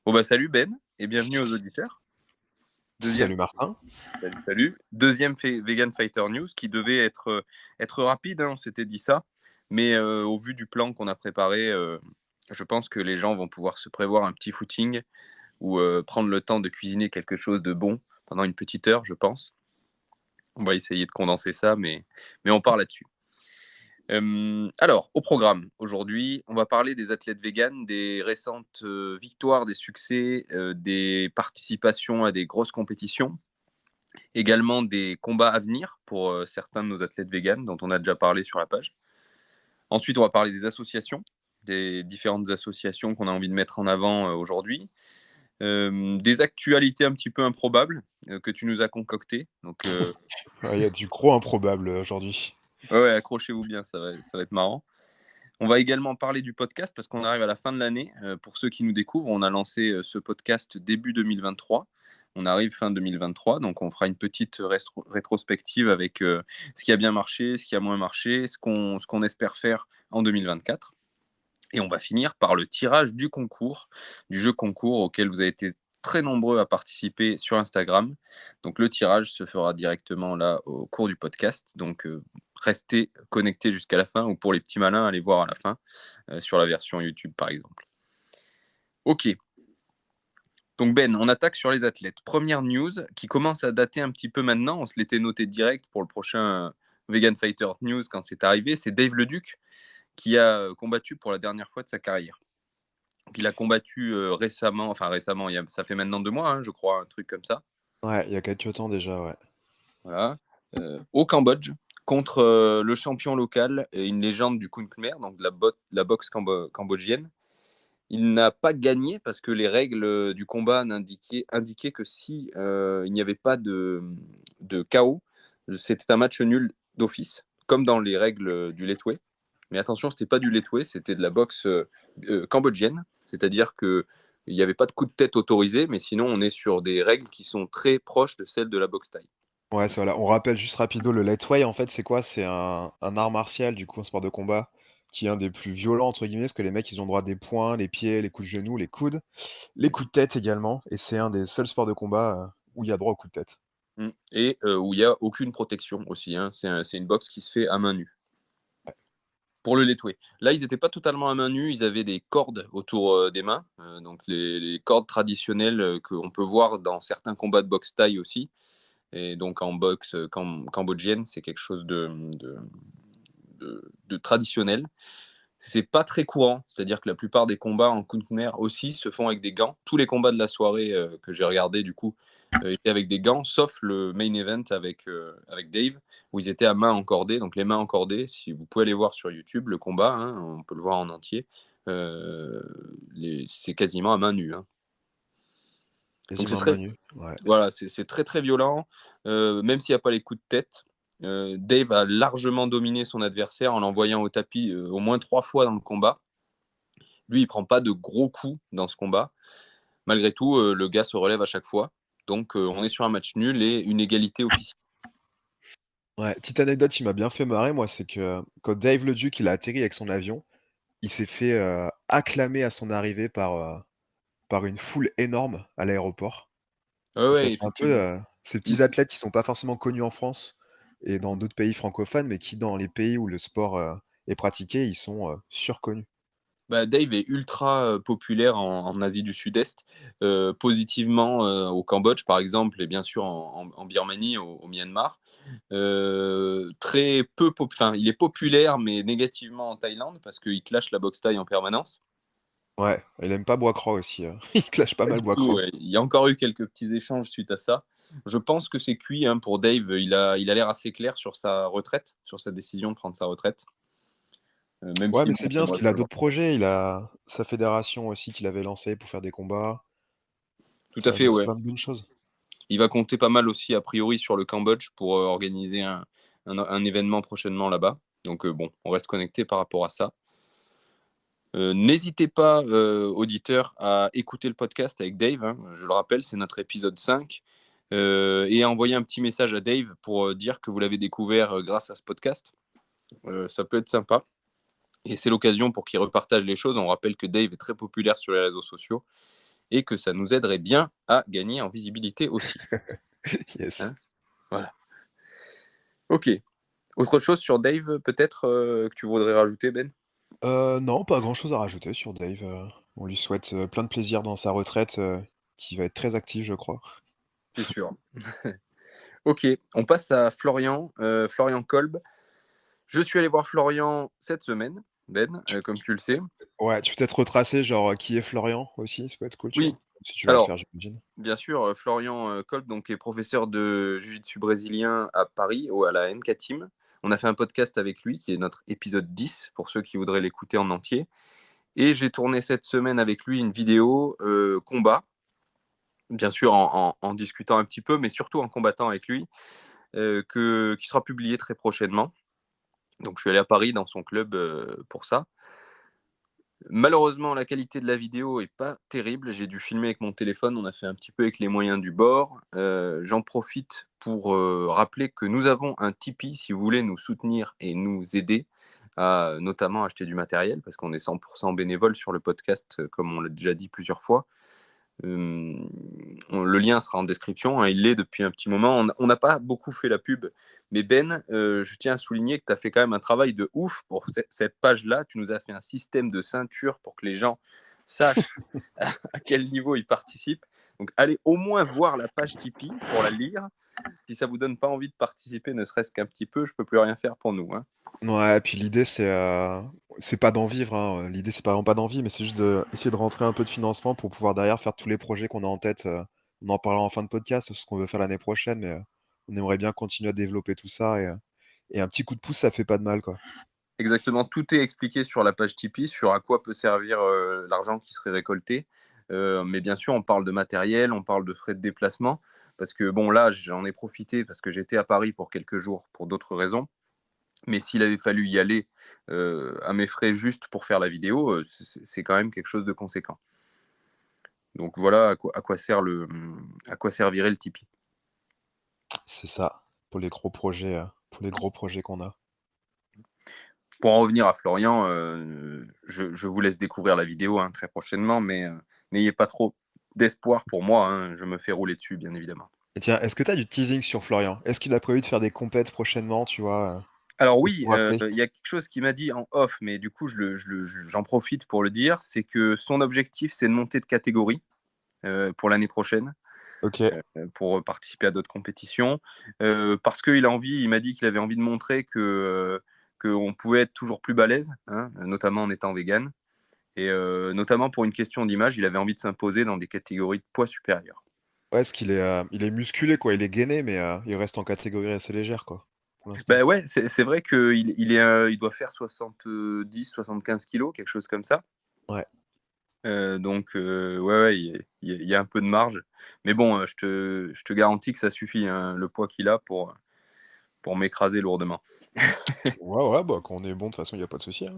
Bon bah salut Ben et bienvenue aux auditeurs. Salut Deuxième, Martin. salut. Deuxième Vegan Fighter News qui devait être rapide, hein, on s'était dit ça. Mais au vu du plan qu'on a préparé, je pense que les gens vont pouvoir se prévoir un petit footing ou prendre le temps de cuisiner quelque chose de bon pendant une petite heure, je pense. On va essayer de condenser ça, mais on part là-dessus. Alors, au programme, aujourd'hui, on va parler des athlètes véganes, des récentes victoires, des succès, des participations à des grosses compétitions, également des combats à venir pour certains de nos athlètes véganes dont on a déjà parlé sur la page. Ensuite, on va parler des associations, des différentes associations qu'on a envie de mettre en avant aujourd'hui, des actualités un petit peu improbables que tu nous as concoctées. Donc, Il y a du gros improbable aujourd'hui. ouais, accrochez-vous bien, ça va être marrant. On va également parler du podcast parce qu'on arrive à la fin de l'année. Pour ceux qui nous découvrent, on a lancé ce podcast début 2023. On arrive fin 2023, donc on fera une petite rétrospective avec ce qui a bien marché, ce qui a moins marché, ce qu'on espère faire en 2024. Et on va finir par le tirage du concours, du jeu concours auquel vous avez été très nombreux à participer sur Instagram. Donc le tirage se fera directement là au cours du podcast. Donc restez connectés jusqu'à la fin ou pour les petits malins, allez voir à la fin sur la version YouTube par exemple. Ok, donc Ben, on attaque sur les athlètes. Première news qui commence à dater un petit peu maintenant, on se l'était noté direct pour le prochain Vegan Fighter News quand c'est arrivé, c'est Dave Leduc qui a combattu pour la dernière fois de sa carrière. Donc, il a combattu récemment, enfin récemment, ça fait maintenant 2 mois, hein, je crois, un truc comme ça. Ouais, il y a quelques temps déjà, ouais. Voilà. Au Cambodge, contre le champion local et une légende du Khmer, donc de la boxe cambodgienne. Il n'a pas gagné parce que les règles du combat indiquaient que si il n'y avait pas de KO, c'était un match nul d'office, comme dans les règles du Letway. Mais attention, c'était pas du Letway, c'était de la boxe cambodgienne, c'est-à-dire que il n'y avait pas de coup de tête autorisé, mais sinon on est sur des règles qui sont très proches de celles de la boxe thaï. Ouais, c'est voilà. On rappelle juste rapido, le lightweight, en fait, c'est quoi? C'est un art martial, du coup, un sport de combat, qui est un des plus violents, entre guillemets, parce que les mecs, ils ont droit des poings, les pieds, les coups de genoux, les coudes, les coups de tête également, et c'est un des seuls sports de combat où il y a droit aux coups de tête. Et où il n'y a aucune protection aussi, hein. C'est une boxe qui se fait à main nue. Pour le Letway. Là, ils n'étaient pas totalement à main nue, ils avaient des cordes autour des mains, donc les cordes traditionnelles qu'on peut voir dans certains combats de boxe thaï aussi. Et donc en boxe cambodgienne, c'est quelque chose de traditionnel. C'est pas très courant, c'est-à-dire que la plupart des combats en Khmer aussi se font avec des gants. Tous les combats de la soirée que j'ai regardé du coup étaient avec des gants, sauf le main event avec Dave, où ils étaient à main encordée. Donc les mains encordées, si vous pouvez aller voir sur YouTube le combat, hein, on peut le voir en entier, euh, c'est quasiment à main nue, hein. Donc c'est Quasiment à main très, nue. Ouais. voilà, c'est très très violent, même s'il n'y a pas les coups de tête. Dave a largement dominé son adversaire en l'envoyant au tapis au moins 3 fois dans le combat. Lui, il prend pas de gros coups dans ce combat. Malgré tout, le gars se relève à chaque fois. Donc, on est sur un match nul et une égalité officielle. Ouais, petite anecdote qui m'a bien fait marrer, moi, c'est que quand Dave Leduc, il a atterri avec son avion, il s'est fait acclamer à son arrivée par une foule énorme à l'aéroport. Ouais, Et ça ouais, fait un peu effectivement. ces petits athlètes qui sont pas forcément connus en France et dans d'autres pays francophones, mais qui, dans les pays où le sport est pratiqué, ils sont surconnus. Bah, Dave est ultra populaire en Asie du Sud-Est, positivement au Cambodge, par exemple, et bien sûr en Birmanie, au Myanmar. Très peu, enfin, il est populaire, mais négativement en Thaïlande, parce qu'il clash la boxe thaï en permanence. Ouais, il aime pas Bois-Cros aussi. Il clash pas Pas mal du tout, Bois-Cros. ouais. Il y a encore eu quelques petits échanges suite à ça. Je pense que c'est cuit hein, pour Dave. Il a l'air assez clair sur sa retraite, sur sa décision de prendre sa retraite. Même Ouais, si mais bon, c'est bien parce moi, qu'il a d'autres projets. Il a sa fédération aussi qu'il avait lancée pour faire des combats. tout à fait, C'est ouais. plein de bonnes choses. Il va compter pas mal aussi, a priori, sur le Cambodge pour organiser un événement prochainement là-bas. Donc, bon, on reste connecté par rapport à ça. N'hésitez pas, auditeurs, à écouter le podcast avec Dave, hein. Je le rappelle, c'est notre épisode 5. Et à envoyer un petit message à Dave pour dire que vous l'avez découvert grâce à ce podcast. Ça peut être sympa. Et c'est l'occasion pour qu'il repartage les choses. On rappelle que Dave est très populaire sur les réseaux sociaux. et que ça nous aiderait bien à gagner en visibilité aussi. Yes. Hein, voilà. Ok. Autre chose sur Dave, peut-être, que tu voudrais rajouter, Ben? Non, pas grand-chose à rajouter sur Dave. On lui souhaite plein de plaisir dans sa retraite, qui va être très active, je crois. C'est sûr. Ok, on passe à Florian, Florian Kolb. Je suis allé voir Florian cette semaine, Ben, Tu comme tu le sais. Ouais, tu peux peut-être retracer, genre, qui est Florian aussi, ça peut être cool, tu Oui, vois? Si tu vas le alors, faire, j'imagine. bien sûr, Florian Kolb donc, est professeur de jiu-jitsu brésilien à Paris, à la NK Team. On a fait un podcast avec lui, qui est notre épisode 10, pour ceux qui voudraient l'écouter en entier. Et j'ai tourné cette semaine avec lui une vidéo combat, bien sûr en discutant un petit peu, mais surtout en combattant avec lui, qui sera publiée très prochainement. Donc je suis allé à Paris dans son club pour ça. Malheureusement, la qualité de la vidéo est pas terrible. J'ai dû filmer avec mon téléphone. On a fait un petit peu avec les moyens du bord. J'en profite pour rappeler que nous avons un Tipeee si vous voulez nous soutenir et nous aider à notamment acheter du matériel parce qu'on est 100% bénévole sur le podcast, comme on l'a déjà dit plusieurs fois. Le lien sera en description, hein, il l'est depuis un petit moment. On n'a pas beaucoup fait la pub, mais Ben, je tiens à souligner que tu as fait quand même un travail de ouf pour cette page-là. Tu nous as fait un système de ceinture pour que les gens sachent à quel niveau ils participent. Donc allez au moins voir la page Tipeee pour la lire. Si ça vous donne pas envie de participer, ne serait-ce qu'un petit peu, je peux plus rien faire pour nous. Hein. Ouais, puis l'idée, c'est pas d'en vivre, hein. L'idée, c'est vraiment pas d'en vivre, mais c'est juste d'essayer de rentrer un peu de financement pour pouvoir derrière faire tous les projets qu'on a en tête. On en parlera en fin de podcast, ce qu'on veut faire l'année prochaine, mais on aimerait bien continuer à développer tout ça et un petit coup de pouce, ça fait pas de mal, quoi. Exactement, tout est expliqué sur la page Tipeee, sur à quoi peut servir l'argent qui serait récolté. Mais bien sûr, on parle de matériel, on parle de frais de déplacement, parce que bon, là, j'en ai profité parce que j'étais à Paris pour quelques jours pour d'autres raisons. Mais s'il avait fallu y aller à mes frais juste pour faire la vidéo, c'est quand même quelque chose de conséquent. Donc voilà à quoi servirait le Tipeee. C'est ça, pour les gros projets qu'on a. Pour en revenir à Florian, je vous laisse découvrir la vidéo hein, très prochainement, mais n'ayez pas trop d'espoir pour moi. Hein, je me fais rouler dessus, bien évidemment. Et tiens, est-ce que tu as du teasing sur Florian? Est-ce qu'il a prévu de faire des compètes prochainement, tu vois, Alors pour oui, pouvoir appeler? il y a quelque chose qu'il m'a dit en off, mais du coup, j'en profite pour le dire, c'est que son objectif, c'est de monter de catégorie pour l'année prochaine, Ok. pour participer à d'autres compétitions, parce qu'il a envie, il m'a dit qu'il avait envie de montrer qu'on pouvait être toujours plus balèze, hein, notamment en étant vegan. Et notamment pour une question d'image, il avait envie de s'imposer dans des catégories de poids supérieurs. Ouais, parce il est musculé, quoi. Il est gainé, mais il reste en catégorie assez légère, quoi, pour l'instant. Ben ouais, c'est vrai il doit faire 70-75 kilos, quelque chose comme ça. Ouais. Donc, ouais, il y a un peu de marge. Mais bon, je te garantis que ça suffit, hein, le poids qu'il a pour m'écraser lourdement. Ouais, ouais, bah, quand on est bon, de toute façon, il y a pas de souci, hein.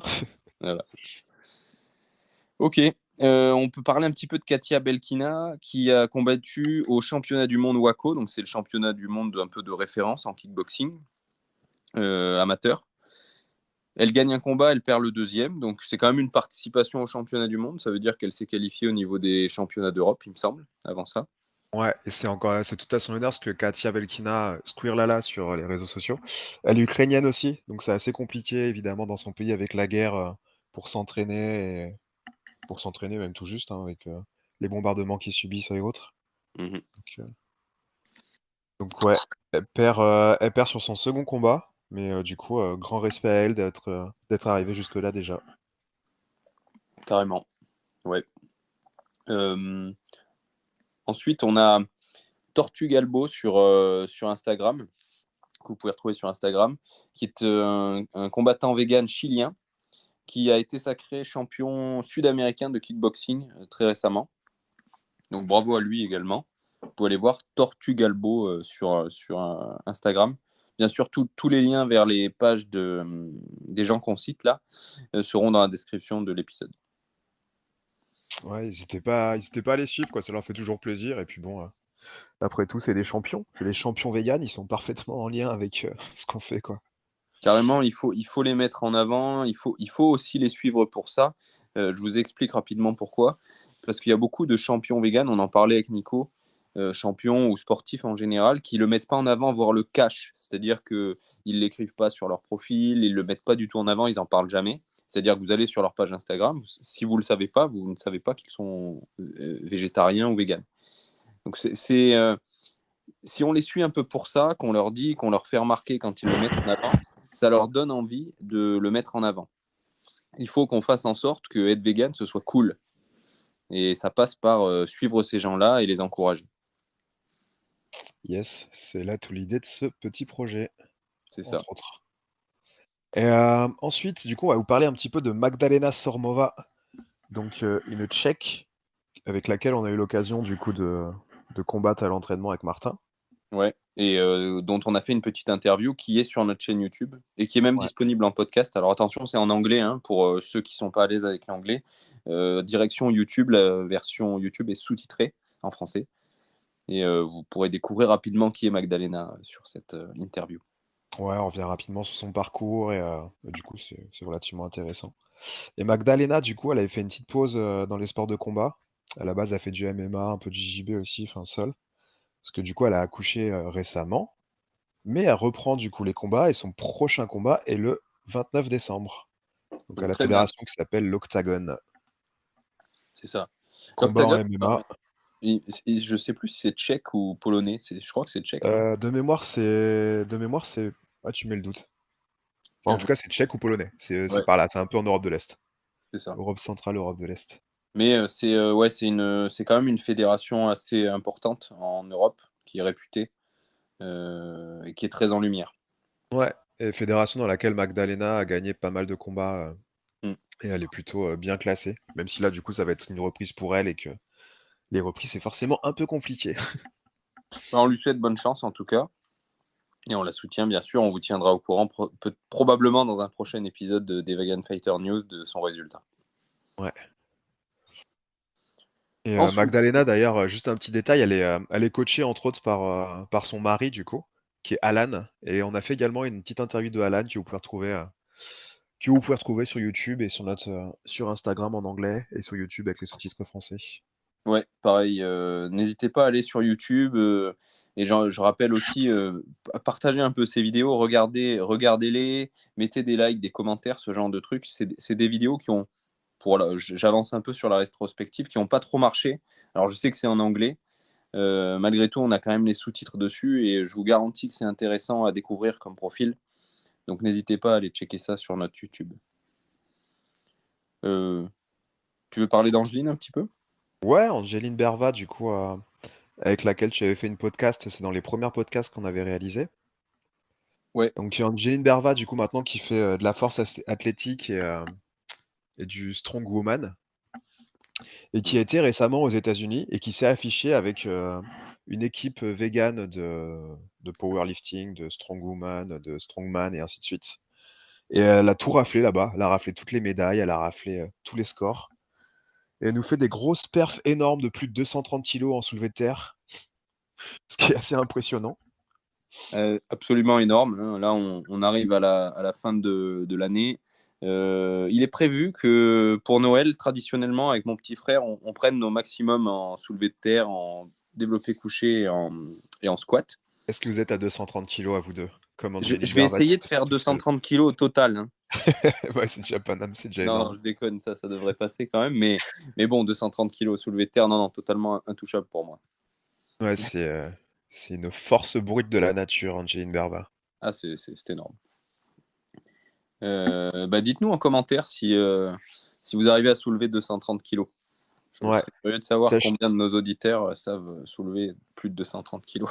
Voilà. Ok, on peut parler un petit peu de Katia Belkina qui a combattu au championnat du monde WACO, donc c'est le championnat du monde un peu de référence en kickboxing amateur. Elle gagne un combat, elle perd le deuxième, donc c'est quand même une participation au championnat du monde. Ça veut dire qu'elle s'est qualifiée au niveau des championnats d'Europe, il me semble, avant ça. Ouais, et c'est tout à son honneur, parce que Katia Belkina, Squirlala sur les réseaux sociaux, elle est ukrainienne aussi, donc c'est assez compliqué, évidemment, dans son pays avec la guerre, pour s'entraîner, et pour s'entraîner même tout juste, hein, avec les bombardements qu'ils subissent et autres. Mhm. Donc, ouais, elle perd sur son second combat, mais du coup, grand respect à elle d'être arrivée jusque-là déjà. Carrément, ouais. Euh, Ensuite, on a Tortugalbo sur Instagram, que vous pouvez retrouver sur Instagram, qui est un combattant vegan chilien qui a été sacré champion sud-américain de kickboxing très récemment. Donc bravo à lui également. Vous pouvez aller voir Tortugalbo sur Instagram. Bien sûr, tous les liens vers les pages des gens qu'on cite là seront dans la description de l'épisode. Ouais, n'hésitez pas à les suivre, quoi, ça leur fait toujours plaisir. Et puis bon, après tout, c'est des champions véganes, ils sont parfaitement en lien avec ce qu'on fait, quoi. Carrément, il faut les mettre en avant, il faut aussi les suivre pour ça. Je vous explique rapidement pourquoi. parce qu'il y a beaucoup de champions véganes, on en parlait avec Nico, champions ou sportifs en général, qui ne le mettent pas en avant, voire le cachent. C'est-à-dire qu'ils ne l'écrivent pas sur leur profil, ils ne le mettent pas du tout en avant, ils n'en parlent jamais. C'est-à-dire que vous allez sur leur page Instagram, si vous ne le savez pas, vous ne savez pas qu'ils sont végétariens ou véganes. Donc si on les suit un peu pour ça, qu'on leur dit, qu'on leur fait remarquer quand ils le mettent en avant, ça leur donne envie de le mettre en avant. Il faut qu'on fasse en sorte que être vegan, ce soit cool. Et ça passe par suivre ces gens-là et les encourager. Yes, c'est là toute l'idée de ce petit projet, C'est ça. entre autres. Et ensuite, du coup, on va vous parler un petit peu de Magdalena Sormova, donc une Tchèque avec laquelle on a eu l'occasion du coup de combattre à l'entraînement avec Martin. Ouais. Et dont on a fait une petite interview qui est sur notre chaîne YouTube et qui est même Ouais. disponible en podcast. Alors attention, c'est en anglais hein, pour ceux qui ne sont pas à l'aise avec l'anglais. Direction YouTube, la version YouTube est sous-titrée en français. Et vous pourrez découvrir rapidement qui est Magdalena sur cette interview. Ouais, on revient rapidement sur son parcours et du coup, c'est relativement intéressant. Et Magdalena, du coup, elle avait fait une petite pause dans les sports de combat. À la base, elle a fait du MMA, un peu de JJB aussi, enfin seul. Parce que du coup, elle a accouché récemment. Mais elle reprend du coup les combats et son prochain combat est le 29 décembre. Donc à Donc la très bien, fédération qui s'appelle l'Octagone. c'est ça. Combat en L'Octagone, MMA. je ne sais plus si c'est tchèque ou polonais. Je crois que c'est tchèque, non? De mémoire, c'est. Ah, tu mets le doute. Enfin, en tout cas, c'est tchèque ou polonais. C'est Ouais, par là. C'est un peu en Europe de l'Est. c'est ça. Europe centrale, Europe de l'Est. Mais ouais, c'est quand même une fédération assez importante en Europe, qui est réputée et qui est très en lumière. Ouais. Et fédération dans laquelle Magdalena a gagné pas mal de combats. Mm. Et elle est plutôt bien classée. Même si là, du coup, ça va être une reprise pour elle et que les reprises, c'est forcément un peu compliqué. On lui souhaite bonne chance en tout cas. Et on la soutient bien sûr, on vous tiendra au courant probablement dans un prochain épisode des Vegan Fighter News de son résultat. Ouais. Et Ensuite, Magdalena, d'ailleurs, juste un petit détail, elle est coachée entre autres par son mari, du coup, qui est Alan. Et on a fait également une petite interview de Alan que vous pouvez retrouver sur YouTube et sur Instagram en anglais et sur YouTube avec les sous-titres français. ouais, pareil, n'hésitez pas à aller sur YouTube et je rappelle aussi, partagez un peu ces vidéos, regardez-les, mettez des likes, des commentaires, ce genre de trucs. C'est des vidéos qui ont, j'avance un peu sur la rétrospective, qui n'ont pas trop marché. Alors je sais que c'est en anglais, malgré tout on a quand même les sous-titres dessus et je vous garantis que c'est intéressant à découvrir comme profil. Donc n'hésitez pas à aller checker ça sur notre YouTube. Euh, Tu veux parler d'Angeline un petit peu? Ouais, Angéline Berva, du coup, avec laquelle tu avais fait une podcast, c'est dans les premiers podcasts qu'on avait réalisés. Ouais. Donc Angéline Berva, du coup, maintenant qui fait de la force athlétique et du strongwoman. Et qui a été récemment aux États-Unis et qui s'est affiché avec une équipe végane de powerlifting, de strongwoman, de strongman et ainsi de suite. Et elle a tout raflé là-bas. Elle a raflé toutes les médailles, elle a raflé tous les scores. Et elle nous fait des grosses perfs énormes de plus de 230 kilos en soulevé de terre, ce qui est assez impressionnant. Absolument énorme, hein. Là, on arrive à la fin de l'année. Il est prévu que pour Noël, traditionnellement, avec mon petit frère, on prenne nos maximums en soulevé de terre, en développé couché et en squat. Est-ce que vous êtes à 230 kilos à vous deux, comme Angéline Je vais Bervat essayer de faire tout seul? 230 kilos au total, hein. Ouais, c'est déjà pas mal, c'est déjà Non, non, énorme. je déconne, ça devrait passer quand même. Mais bon, 230 kilos au soulevé de terre, non, non, totalement intouchable pour moi. Ouais, c'est une force brute de la nature, Angéline Bervat. Ah, c'est énorme. Bah, dites-nous en commentaire si vous arrivez à soulever 230 kilos. Je Ouais. serais curieux de savoir Sach- combien de nos auditeurs savent soulever plus de 230 kilos.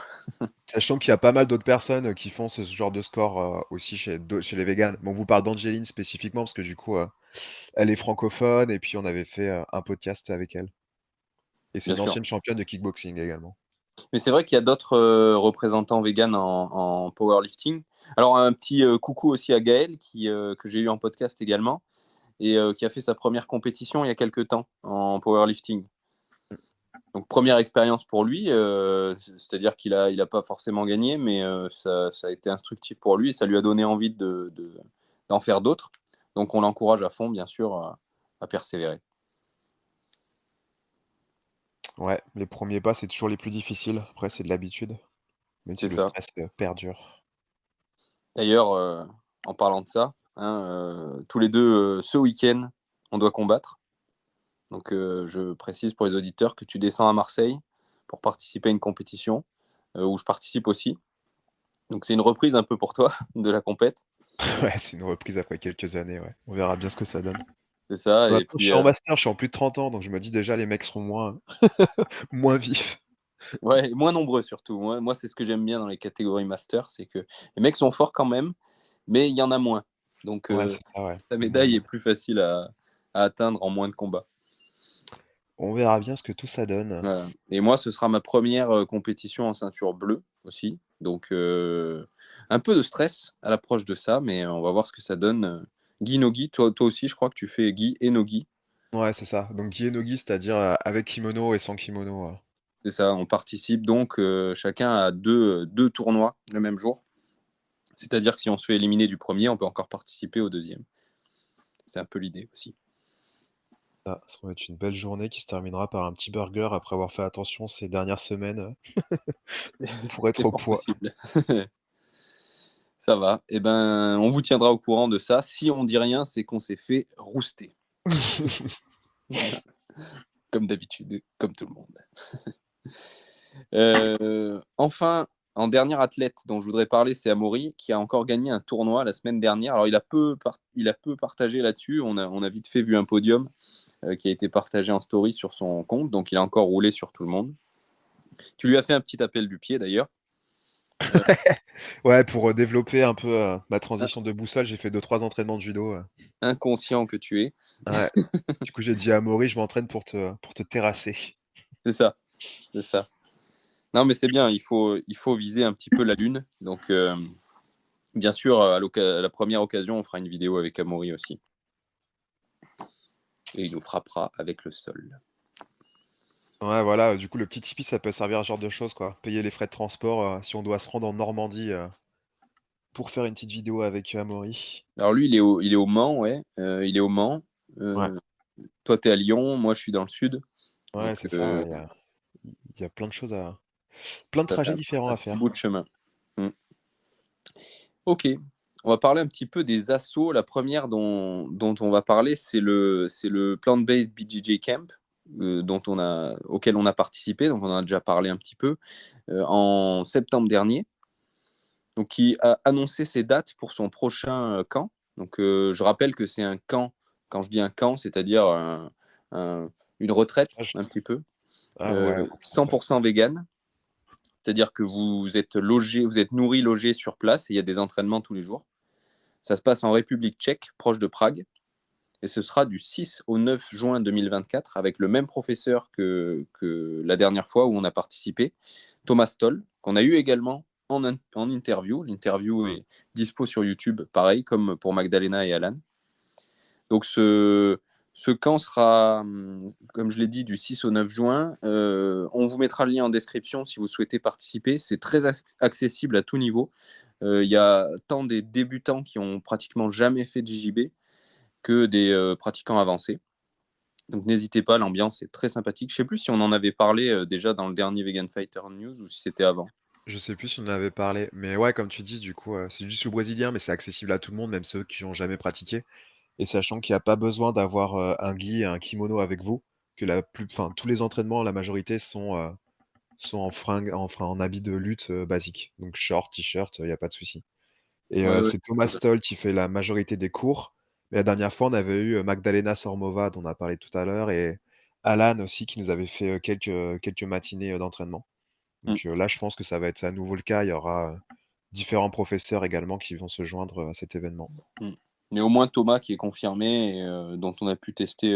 Sachant qu'il y a pas mal d'autres personnes qui font ce genre de score aussi chez les véganes. Bon, on vous parle d'Angéline spécifiquement parce que du coup, elle est francophone et puis on avait fait un podcast avec elle. Et c'est Bien une sûr. ancienne championne de kickboxing également. Mais c'est vrai qu'il y a d'autres représentants véganes en powerlifting. Alors, un petit coucou aussi à Gaël, que j'ai eu en podcast également, et qui a fait sa première compétition il y a quelques temps en powerlifting. Donc, première expérience pour lui, c'est-à-dire il a pas forcément gagné, mais ça a été instructif pour lui et ça lui a donné envie d'en faire d'autres. Donc, on l'encourage à fond, bien sûr, à persévérer. Ouais, les premiers pas, c'est toujours les plus difficiles. Après, c'est de l'habitude, même si C'est le ça. stress perdure. D'ailleurs, en parlant de ça, hein, tous les deux, ce week-end, on doit combattre. Donc, je précise pour les auditeurs que tu descends à Marseille pour participer à une compétition où je participe aussi. Donc, c'est une reprise un peu pour toi de la compète. Ouais, c'est une reprise après quelques années, ouais. On verra bien ce que ça donne. C'est ça. Et Maintenant, je puis, suis en master, je suis en plus de 30 ans, donc je me dis déjà les mecs seront moins moins vifs. ouais, moins nombreux surtout. Moi, c'est ce que j'aime bien dans les catégories master, c'est que les mecs sont forts quand même, mais il y en a moins. Donc, Ouais, c'est ça, ouais. ta Moins de médaille est monde. plus facile à atteindre en moins de combats. On verra bien ce que tout ça donne. Voilà. Et moi, ce sera ma première compétition en ceinture bleue aussi. Donc, un peu de stress à l'approche de ça, mais on va voir ce que ça donne. Gi no gi, toi aussi, je crois que tu fais gi et no gi. Ouais, c'est ça. Donc gi et no gi, c'est-à-dire avec kimono et sans kimono. C'est ça, on participe donc chacun à deux tournois le même jour. C'est-à-dire que si on se fait éliminer du premier, on peut encore participer au deuxième. C'est un peu l'idée aussi. Ça va être une belle journée qui se terminera par un petit burger après avoir fait attention ces dernières semaines pour être C'est au pas poids. possible. Ça va. Eh ben, on vous tiendra au courant de ça. Si on dit rien, c'est qu'on s'est fait rouster. Comme d'habitude, comme tout le monde. Enfin, en dernier athlète dont je voudrais parler, c'est Amaury, qui a encore gagné un tournoi la semaine dernière. Alors, il a peu partagé là-dessus. On a vite fait vu un podium qui a été partagé en story sur son compte. Donc, il a encore roulé sur tout le monde. Tu lui as fait un petit appel du pied, d'ailleurs. Ouais, pour développer un peu ma transition de boussole, j'ai fait 2-3 entraînements de judo. Inconscient que tu es. Ouais. Du coup, j'ai dit à Amaury, je m'entraîne pour te terrasser. C'est ça, c'est ça. Non, mais c'est bien, il faut viser un petit peu la lune. Donc, bien sûr, à la première occasion, on fera une vidéo avec Amaury aussi. Et il nous frappera avec le sol. Ouais, voilà, du coup, le petit Tipeee, ça peut servir à ce genre de choses, quoi. Payer les frais de transport si on doit se rendre en Normandie pour faire une petite vidéo avec Amaury. Alors lui, il est au Mans, ouais. Il est au Mans. Ouais, Euh, Toi, tu es à Lyon, moi, je suis dans le sud. ouais, Donc, c'est ça. Il y a plein de choses plein de ça fait trajets différents un à petit bout faire. de chemin. Mm. Ok, on va parler un petit peu des assos. La première dont on va parler, c'est le Plant-Based BJJ Camp, auquel on a participé. Donc, on en a déjà parlé un petit peu en septembre dernier. Donc, qui a annoncé ses dates pour son prochain camp. Donc, je rappelle que c'est un camp. Quand je dis un camp, c'est-à-dire un- une retraite, Stage. un petit peu, Ah ouais, retraite, ouais. 100% vegan. C'est-à-dire que vous êtes logé, vous êtes nourri, logé sur place et il y a des entraînements tous les jours. Ça se passe en République tchèque, proche de Prague. Et ce sera du 6 au 9 juin 2024 avec le même professeur que la dernière fois où on a participé, Thomas Stoll, qu'on a eu également en interview. L'interview est dispo sur YouTube, pareil comme pour Magdalena et Alan. Donc ce camp sera, comme je l'ai dit, du 6 au 9 juin. On vous mettra le lien en description si vous souhaitez participer. C'est très accessible à tout niveau. Il y a tant des débutants qui ont pratiquement jamais fait de JJB que des pratiquants avancés. Donc n'hésitez pas, l'ambiance est très sympathique. Je ne sais plus si on en avait parlé déjà dans le dernier Vegan Fighter News ou si c'était avant. Je sais plus si on en avait parlé, mais ouais, comme tu dis, du coup, c'est du sous brésilien, mais c'est accessible à tout le monde, même ceux qui n'ont jamais pratiqué. Et sachant qu'il n'y a pas besoin d'avoir un gi et un kimono avec vous, que enfin, tous les entraînements, la majorité sont en fringues, en habit de lutte basique. Donc short, t-shirt, il n'y a pas de souci. Et Ouais, ouais, c'est Thomas Stoll qui fait la majorité des cours. Mais la dernière fois, on avait eu Magdalena Sormova, dont on a parlé tout à l'heure, et Alan aussi, qui nous avait fait quelques matinées d'entraînement. mm, Donc là, je pense que ça va être à nouveau le cas. Il y aura différents professeurs également qui vont se joindre à cet événement. mm. Mais au moins Thomas qui est confirmé et dont on a pu tester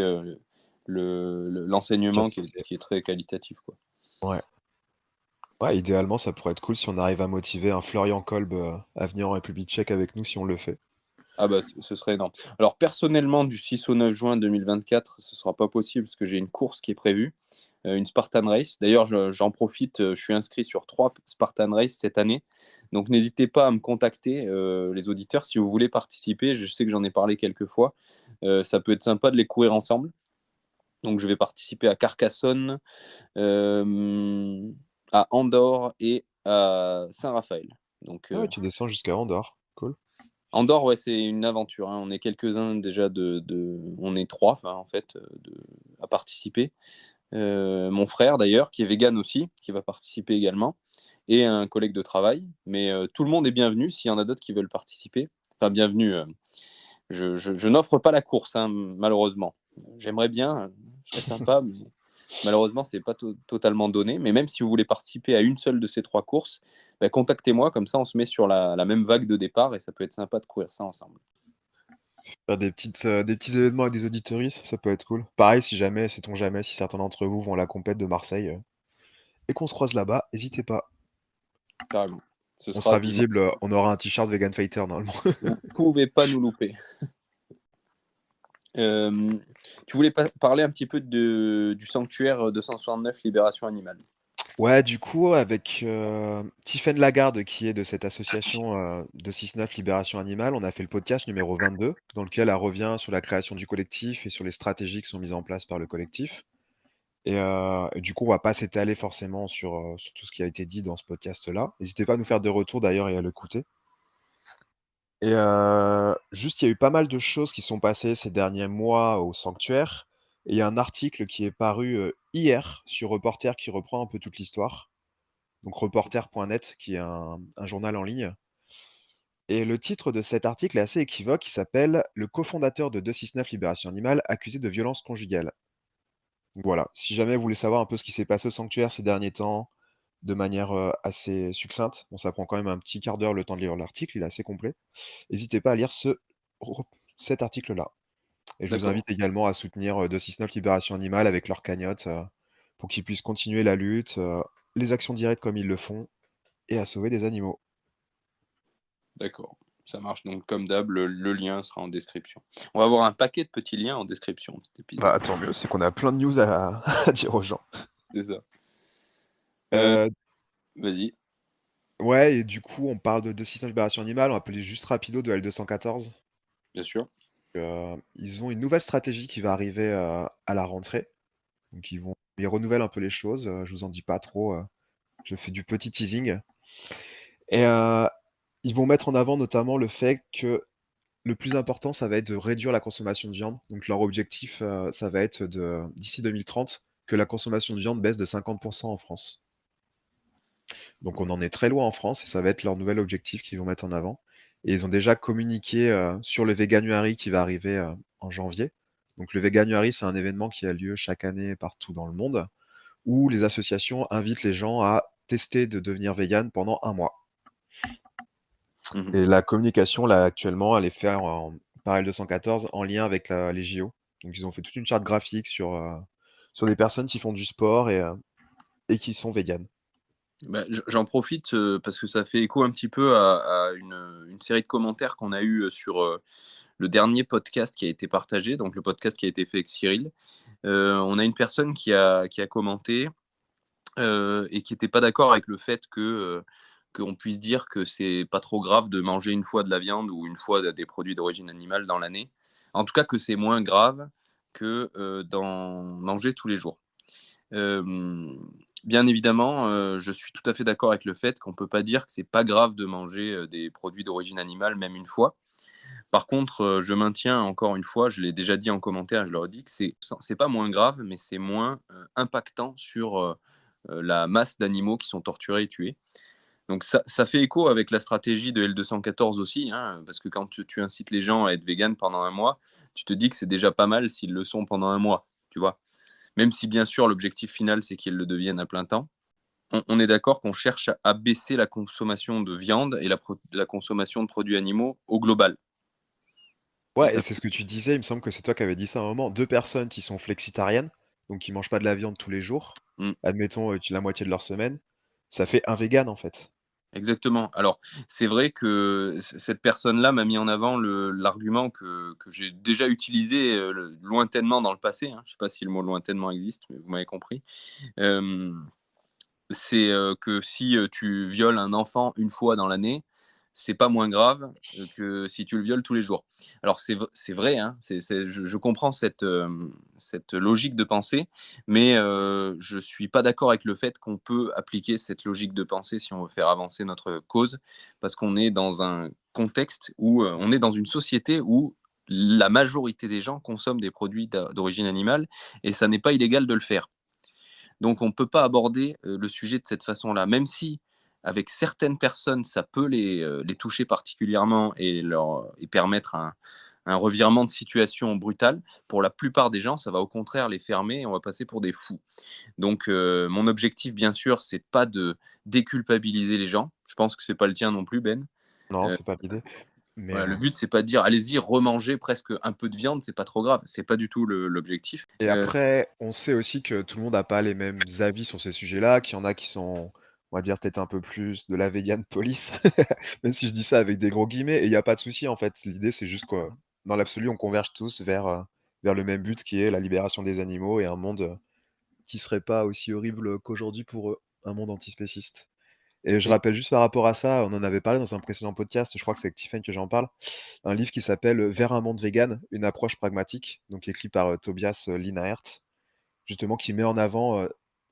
l'enseignement Qualité. qui est très qualitatif, quoi. Ouais. Ouais, idéalement, ça pourrait être cool si on arrive à motiver un Florian Kolb à venir en République tchèque avec nous si on le fait. Ah bah ce serait énorme. Alors personnellement, du 6 au 9 juin 2024, ce ne sera pas possible parce que j'ai une course qui est prévue, une Spartan Race. D'ailleurs, j'en profite, je suis inscrit sur 3 Spartan Race cette année. Donc n'hésitez pas à me contacter, les auditeurs, si vous voulez participer. Je sais que j'en ai parlé quelques fois. Ça peut être sympa de les courir ensemble. Donc je vais participer à Carcassonne, à Andorre et à Saint-Raphaël. Donc Ah ouais, tu descends jusqu'à Andorre. Cool. Andorre, ouais, c'est une aventure, hein. On est quelques-uns déjà on est 3, enfin, en fait, à participer. Mon frère d'ailleurs, qui est vegan aussi, qui va participer également, et un collègue de travail. Mais tout le monde est bienvenu s'il y en a d'autres qui veulent participer. Enfin, bienvenue. Je n'offre pas la course, hein, malheureusement. J'aimerais bien, ce serait sympa, mais malheureusement, c'est pas totalement donné. Mais même si vous voulez participer à une seule de ces 3 courses, bah, contactez-moi, comme ça on se met sur la même vague de départ et ça peut être sympa de courir ça ensemble. Faire des petits événements avec des auditoristes, ça peut être cool. Pareil, si jamais, sait-on jamais, si certains d'entre vous vont à la compète de Marseille et qu'on se croise là-bas, n'hésitez pas. Carrément. Ce On sera sera dimanche. visible, on aura un t-shirt Vegan Fighter normalement. Vous pouvez pas nous louper. Tu voulais parler un petit peu du sanctuaire 269 Libération Animale. Ouais, du coup, avec Tiffaine Lagarde, qui est de cette association de 6-9 Libération Animale, on a fait le podcast numéro 22, dans lequel elle revient sur la création du collectif et sur les stratégies qui sont mises en place par le collectif. Et du coup, on va pas s'étaler forcément sur tout ce qui a été dit dans ce podcast-là. N'hésitez pas à nous faire des retours d'ailleurs et à l'écouter. Et juste, il y a eu pas mal de choses qui sont passées ces derniers mois au sanctuaire. Et il y a un article qui est paru hier sur Reporter qui reprend un peu toute l'histoire. Donc reporter.net, qui est un journal en ligne. Et le titre de cet article est assez équivoque. Il s'appelle Le cofondateur de 269 Libération Animale accusé de violence conjugale. Donc voilà, si jamais vous voulez savoir un peu ce qui s'est passé au sanctuaire ces derniers temps, de manière assez succincte, bon, ça prend quand même un petit quart d'heure le temps de lire l'article, il est assez complet. N'hésitez pas à lire cet article-là. Et je vous D'accord, invite également à soutenir 269 Libération Animale avec leur cagnotte pour qu'ils puissent continuer la lutte, les actions directes comme ils le font, et à sauver des animaux. d'accord. Ça marche. Donc, comme d'hab, le lien sera en description. On va avoir un paquet de petits liens en description de cet épisode. Bah tant mieux, c'est qu'on a plein de news à, à dire aux gens. C'est ça. Euh, Euh, Vas-y, ouais, et du coup, on parle de 269 Libération Animale, on va appeler juste rapido de L214. bien sûr. Ils ont une nouvelle stratégie qui va arriver à la rentrée. Donc ils renouvellent un peu les choses. Je vous en dis pas trop. Je fais du petit teasing. Et ils vont mettre en avant notamment le fait que le plus important, ça va être de réduire la consommation de viande. Donc leur objectif, ça va être d'ici 2030, que la consommation de viande baisse de 50% en France. Donc on en est très loin en France et ça va être leur nouvel objectif qu'ils vont mettre en avant. Et ils ont déjà communiqué sur le Veganuary qui va arriver en janvier. Donc le Veganuary, c'est un événement qui a lieu chaque année partout dans le monde, où les associations invitent les gens à tester de devenir vegan pendant un mois. Mhm. Et la communication, là, actuellement, elle est faite par L214 en lien avec les JO. Donc ils ont fait toute une charte graphique sur des personnes qui font du sport et qui sont véganes. Bah, j'en profite parce que ça fait écho un petit peu à une série de commentaires qu'on a eu sur le dernier podcast qui a été partagé, donc le podcast qui a été fait avec Cyril. On a une personne qui a commenté et qui n'était pas d'accord avec le fait qu'on puisse dire que c'est pas trop grave de manger une fois de la viande ou une fois des produits d'origine animale dans l'année. En tout cas, que c'est moins grave que d'en manger tous les jours. Euh, Bien évidemment, je suis tout à fait d'accord avec le fait qu'on ne peut pas dire que c'est pas grave de manger des produits d'origine animale, même une fois. Par contre, je maintiens encore une fois, je l'ai déjà dit en commentaire, je leur dis que c'est pas moins grave, mais c'est moins impactant sur la masse d'animaux qui sont torturés et tués. Donc ça fait écho avec la stratégie de L214 aussi, hein, parce que quand tu incites les gens à être vegan pendant un mois, tu te dis que c'est déjà pas mal s'ils le sont pendant un mois, tu vois. Même si bien sûr l'objectif final c'est qu'ils le deviennent à plein temps. On est d'accord qu'on cherche à baisser la consommation de viande et la consommation de produits animaux au global. Et Ouais, et ça, c'est ce que tu disais, il me semble que c'est toi qui avais dit ça à un moment. Deux personnes qui sont flexitariennes, donc qui mangent pas de la viande tous les jours, mm, admettons la moitié de leur semaine, ça fait un vegan en fait. exactement. Alors, c'est vrai que cette personne-là m'a mis en avant l'argument que j'ai déjà utilisé lointainement dans le passé, hein. Je ne sais pas si le mot lointainement existe, mais vous m'avez compris. Euh, c'est que si tu violes un enfant une fois dans l'année, c'est pas moins grave que si tu le violes tous les jours. Alors c'est vrai, hein, je comprends cette logique de pensée, mais je suis pas d'accord avec le fait qu'on peut appliquer cette logique de pensée si on veut faire avancer notre cause, parce qu'on est dans un contexte où on est dans une société où la majorité des gens consomment des produits d'origine animale et ça n'est pas illégal de le faire. Donc on ne peut pas aborder le sujet de cette façon-là, même si avec certaines personnes, ça peut les toucher particulièrement et permettre un revirement de situation brutal. Pour la plupart des gens, ça va au contraire les fermer et on va passer pour des fous. Donc mon objectif, bien sûr, c'est pas de déculpabiliser les gens. Je pense que c'est pas le tien non plus, Ben. Non, Euh, c'est pas l'idée. Mais voilà, le but, c'est pas de dire allez-y, remangez presque un peu de viande, c'est pas trop grave. C'est pas du tout l'objectif. et après, on sait aussi que tout le monde n'a pas les mêmes avis sur ces sujets-là, qu'il y en a qui sont, on va dire, peut-être un peu plus de la vegan police, même si je dis ça avec des gros guillemets, et il y a pas de souci, en fait. L'idée, c'est juste quoi, dans l'absolu, on converge tous vers le même but qui est la libération des animaux et un monde qui serait pas aussi horrible qu'aujourd'hui pour eux, un monde antispéciste. Et je Et rappelle juste par rapport à ça, on en avait parlé dans un précédent podcast, je crois que c'est avec Tiffany que j'en parle, un livre qui s'appelle Vers un monde vegan, une approche pragmatique, donc écrit par Tobias Linaert, justement qui met en avant,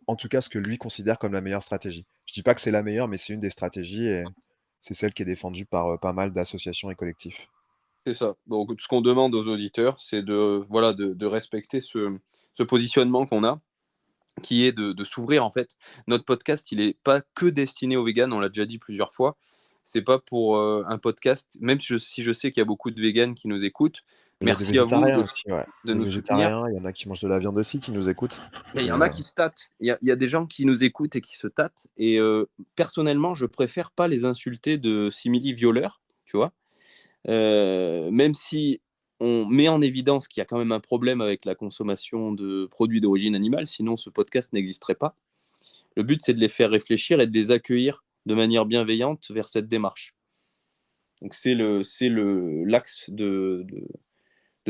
en tout cas, ce que lui considère comme la meilleure stratégie. Je dis pas que c'est la meilleure, mais c'est une des stratégies et c'est celle qui est défendue par pas mal d'associations et collectifs. c'est ça. Donc, ce qu'on demande aux auditeurs, c'est de respecter ce positionnement qu'on a, qui est de s'ouvrir en fait. Notre podcast, il n'est pas que destiné aux véganes, on l'a déjà dit plusieurs fois. C'est pas pour un podcast, même si je sais qu'il y a beaucoup de véganes qui nous écoutent. Il y a des Merci à vous végétariens aussi, ouais. de Des nous soutenir. végétariens, il y en a qui mangent de la viande aussi, qui nous écoutent. Mais il y Et en a qui se tâtent. Il y a des gens qui nous écoutent et qui se tâtent. Et personnellement, je préfère pas les insulter de simili-violeurs, tu vois. Même si on met en évidence qu'il y a quand même un problème avec la consommation de produits d'origine animale, sinon ce podcast n'existerait pas. Le but, c'est de les faire réfléchir et de les accueillir de manière bienveillante vers cette démarche. Donc l'axe de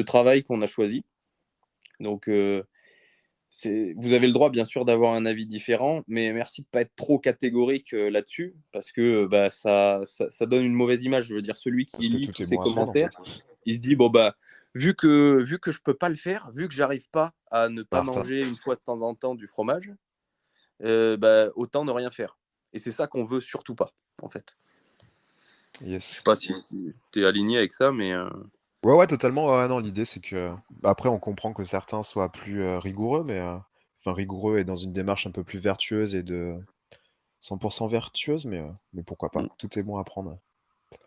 travail qu'on a choisi. Donc vous avez le droit bien sûr d'avoir un avis différent, mais merci de ne pas être trop catégorique là-dessus, parce que bah, ça donne une mauvaise image. Je veux dire, celui qui parce que lit tout tous est ces bon à prendre, en fait. commentaires, il se dit, bon, bah, vu que je peux pas le faire, vu que j'arrive pas à ne pas Martin. manger une fois de temps en temps du fromage, bah, autant ne rien faire. Et c'est ça qu'on veut surtout pas, en fait. Je sais Yes. pas si tu es aligné avec ça, mais Ouais, ouais, totalement. Ouais, non, l'idée, c'est que. Bah, après, on comprend que certains soient plus rigoureux, mais. Enfin, rigoureux et dans une démarche un peu plus vertueuse et de 100% vertueuse, mais pourquoi pas. Tout est bon à prendre.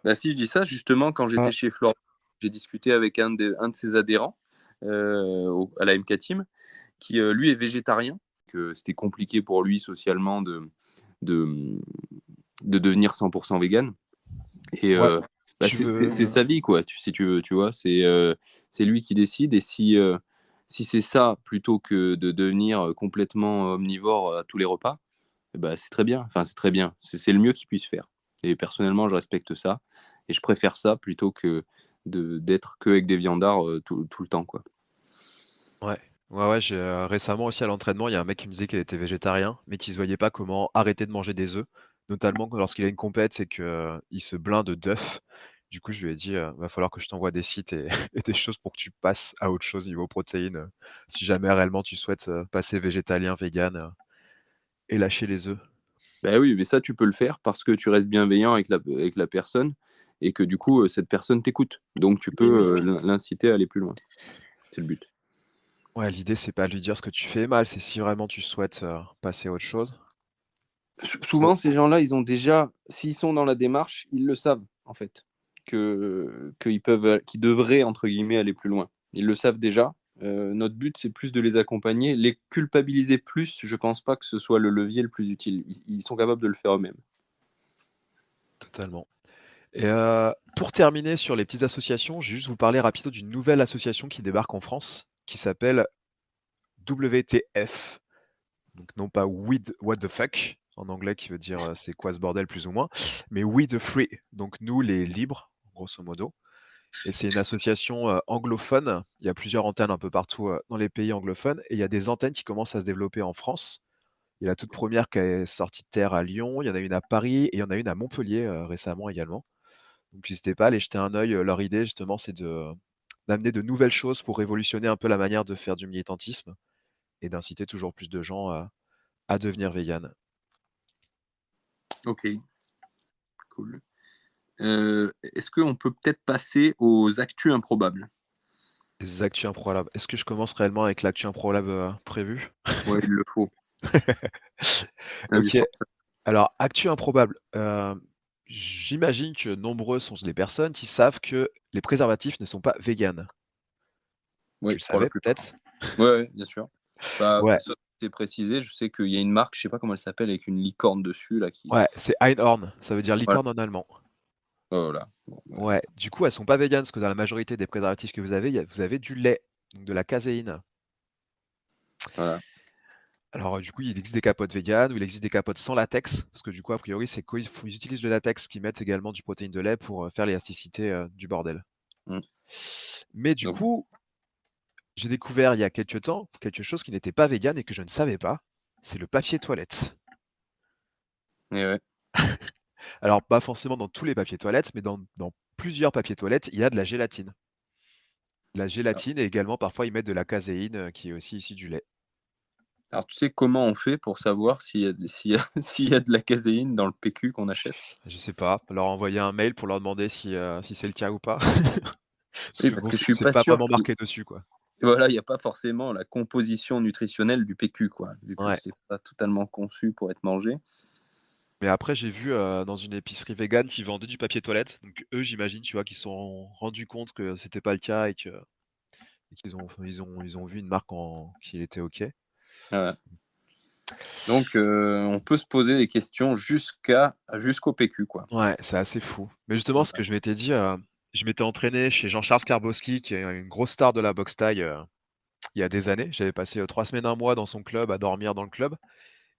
bah, si je dis ça, justement, quand Ah, j'étais chez Florent, j'ai discuté avec un de ses adhérents à la MK Team, qui lui est végétarien, que c'était compliqué pour lui socialement de, de devenir 100% vegan. Et ouais, bah, tu c'est veux. sa vie, quoi, si tu veux, tu vois. C'est lui qui décide. Et si c'est ça, plutôt que de devenir complètement omnivore à tous les repas, eh ben, c'est très bien. Enfin, c'est très bien. C'est le mieux qu'il puisse faire. Et personnellement, je respecte ça. Et je préfère ça plutôt que d'être que avec des viandards tout le temps, quoi. Ouais, ouais, ouais, récemment aussi à l'entraînement, il y a un mec qui me disait qu'il était végétarien, mais qui se voyait pas comment arrêter de manger des œufs, notamment lorsqu'il a une compète, c'est que il se blinde d'œufs. Du coup, je lui ai dit, va falloir que je t'envoie des sites et, et des choses pour que tu passes à autre chose niveau protéines, si jamais réellement tu souhaites passer végétalien, vegan et lâcher les œufs. Ben oui, mais ça, tu peux le faire parce que tu restes bienveillant avec la personne et que du coup, cette personne t'écoute. Donc, tu Oui, oui. peux l'inciter à aller plus loin. C'est le but. Ouais, l'idée, c'est pas de lui dire ce que tu fais mal, c'est si vraiment tu souhaites passer à autre chose. Souvent, Oh, ces gens-là, ils ont déjà, s'ils sont dans la démarche, ils le savent, en fait, qu'ils devraient, entre guillemets, aller plus loin. Ils le savent déjà. Notre but, c'est plus de les accompagner. Les culpabiliser plus, je pense pas que ce soit le levier le plus utile. Ils sont capables de le faire eux-mêmes. totalement. Et pour terminer sur les petites associations, je vais juste vous parler rapidement d'une nouvelle association qui débarque en France, qui s'appelle WTF. Donc non pas With What the fuck en anglais qui veut dire c'est quoi ce bordel plus ou moins, mais We the Free, donc nous les libres, grosso modo. Et c'est une association anglophone. Il y a plusieurs antennes un peu partout dans les pays anglophones et il y a des antennes qui commencent à se développer en France. Il y a la toute première qui est sortie de terre à Lyon, il y en a une à Paris et il y en a une à Montpellier récemment également. Donc n'hésitez pas à aller jeter un œil. Leur idée justement, c'est d'amener de nouvelles choses pour révolutionner un peu la manière de faire du militantisme et d'inciter toujours plus de gens à devenir véganes. Ok, cool. Est-ce qu'on peut peut-être passer aux actus improbables? Les actus improbables. Est-ce que je commence réellement avec l'actu improbable prévu? Ouais, il le faut. C'est Ok, indispensable. alors actu improbable. J'imagine que nombreux sont les personnes qui savent que les préservatifs ne sont pas véganes. Tu Oui, le pour la savais plupart. peut-être? Ouais, ouais, bien sûr. Bah, Ouais, ça, c'est précisé. Je sais qu'il y a une marque, je sais pas comment elle s'appelle, avec une licorne dessus, là, qui. ouais, c'est Einhorn, ça veut dire Voilà. licorne en allemand. Voilà. Bon, voilà. Ouais, du coup, elles sont pas véganes parce que dans la majorité des préservatifs que vous avez, vous avez du lait, donc de la caséine. Voilà. Alors, du coup, il existe des capotes véganes ou il existe des capotes sans latex, parce que du coup, a priori, c'est qu'ils ils utilisent le latex qui mettent également du protéine de lait pour faire l'élasticité du bordel. Mm. Mais du Donc, coup, j'ai découvert il y a quelques temps quelque chose qui n'était pas vegan et que je ne savais pas, c'est le papier toilette. et ouais. Alors, pas forcément dans tous les papiers toilettes, mais dans plusieurs papiers toilettes, il y a de la gélatine. La Alors, gélatine et également, parfois, ils mettent de la caséine qui est aussi issue du lait. alors, tu sais comment on fait pour savoir s'il y a de la caséine dans le PQ qu'on achète? Je sais pas, leur envoyer un mail pour leur demander si c'est le cas ou pas. Parce Oui, que parce bon, que je c'est suis c'est pas pas sûr vraiment qu'il marqué dessus, quoi. voilà, il y a pas forcément la composition nutritionnelle du PQ, quoi, vu que Ouais. c'est pas totalement conçu pour être mangé. Mais après, j'ai vu dans une épicerie végane qui vendait du papier toilette. Donc eux, j'imagine, tu vois, qu'ils se sont rendus compte que c'était pas le cas et qu'ils ont vu une marque qui était OK. Voilà. Donc, on peut se poser des questions jusqu'au PQ, quoi. Ouais, c'est assez fou. Mais justement, ce que Voilà. je m'étais dit, je m'étais entraîné chez Jean-Charles Skarbowski, qui est une grosse star de la boxe thaï, il y a des années. J'avais passé 3 semaines, un mois dans son club, à dormir dans le club.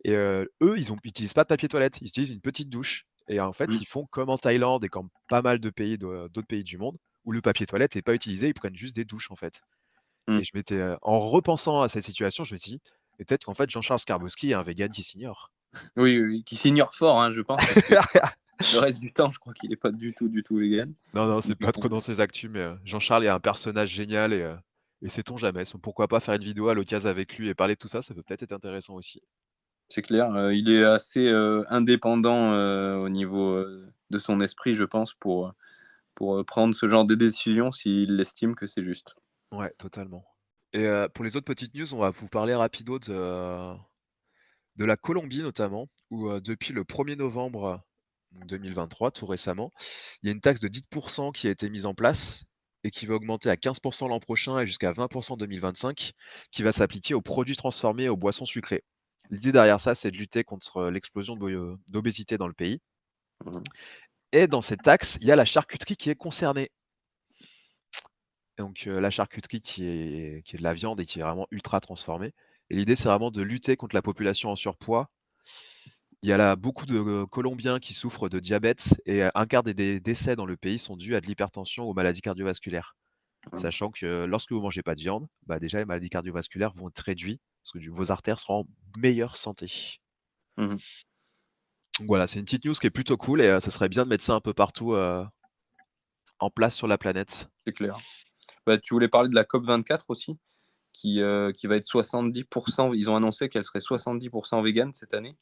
Et eux, ils utilisent pas de papier toilette, ils utilisent une petite douche. Et en fait, Mmh. ils font comme en Thaïlande et comme pas mal de pays, d'autres pays du monde, où le papier toilette n'est pas utilisé, ils prennent juste des douches en fait. Mmh. Et je m'étais, en repensant à cette situation, je me suis dit, et peut-être qu'en fait, Jean-Charles Skarbowski est un vegan qui s'ignore. Oui, oui, oui, qui s'ignore fort, hein, je pense, parce que le reste du temps, je crois qu'il est pas du tout vegan. Non, non, c'est Mais pas trop dans ses actus, mais Jean-Charles est un personnage génial et sait-on jamais. Pourquoi pas faire une vidéo à l'occasion avec lui et parler de tout ça, ça peut peut-être être intéressant aussi. c'est clair, il est assez, indépendant, au niveau, de son esprit, je pense, pour prendre ce genre de décision s'il estime que c'est juste. Ouais, totalement. Et pour les autres petites news, on va vous parler rapido de la Colombie notamment, où depuis le 1er novembre donc 2023, tout récemment, il y a une taxe de 10% qui a été mise en place et qui va augmenter à 15% l'an prochain et jusqu'à 20% en 2025, qui va s'appliquer aux produits transformés et aux boissons sucrées. L'idée derrière ça, c'est de lutter contre l'explosion d'obésité dans le pays. Mmh. Et dans cette taxe, il y a la charcuterie qui est concernée. Et donc la charcuterie qui est de la viande et qui est vraiment ultra transformée. Et l'idée, c'est vraiment de lutter contre la population en surpoids. Il y a là beaucoup de Colombiens qui souffrent de diabète et un quart des décès dans le pays sont dus à de l'hypertension ou aux maladies cardiovasculaires. Mmh. Sachant que lorsque vous mangez pas de viande, bah déjà les maladies cardiovasculaires vont être réduites parce que vos artères seront en meilleure santé. Mmh. Donc voilà, c'est une petite news qui est plutôt cool et ça serait bien de mettre ça un peu partout en place sur la planète. C'est clair. Bah, tu voulais parler de la COP24 aussi, qui va être 70%. Ils ont annoncé qu'elle serait 70% végane cette année.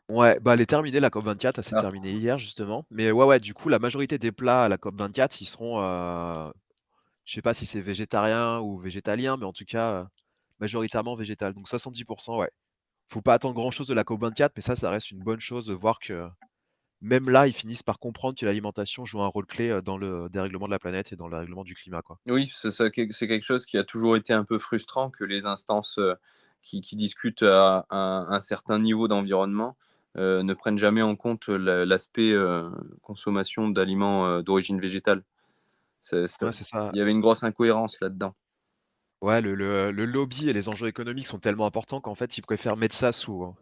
Ouais, bah elle est terminée la COP24, elle s'est Ah, terminée hier justement. Mais ouais, du coup, la majorité des plats à la COP24, ils seront, je sais pas si c'est végétarien ou végétalien, mais en tout cas, majoritairement végétal. Donc 70%, ouais. Faut pas attendre grand-chose de la COP24, mais ça reste une bonne chose de voir que même là, ils finissent par comprendre que l'alimentation joue un rôle clé dans le dérèglement de la planète et dans le dérèglement du climat, quoi. oui, c'est quelque chose qui a toujours été un peu frustrant que les instances qui discutent à un certain niveau d'environnement ne prennent jamais en compte l'aspect consommation d'aliments d'origine végétale. Ouais, c'est ça. Il y avait une grosse incohérence là-dedans. Ouais, le lobby et les enjeux économiques sont tellement importants qu'en fait, ils préfèrent mettre ça sous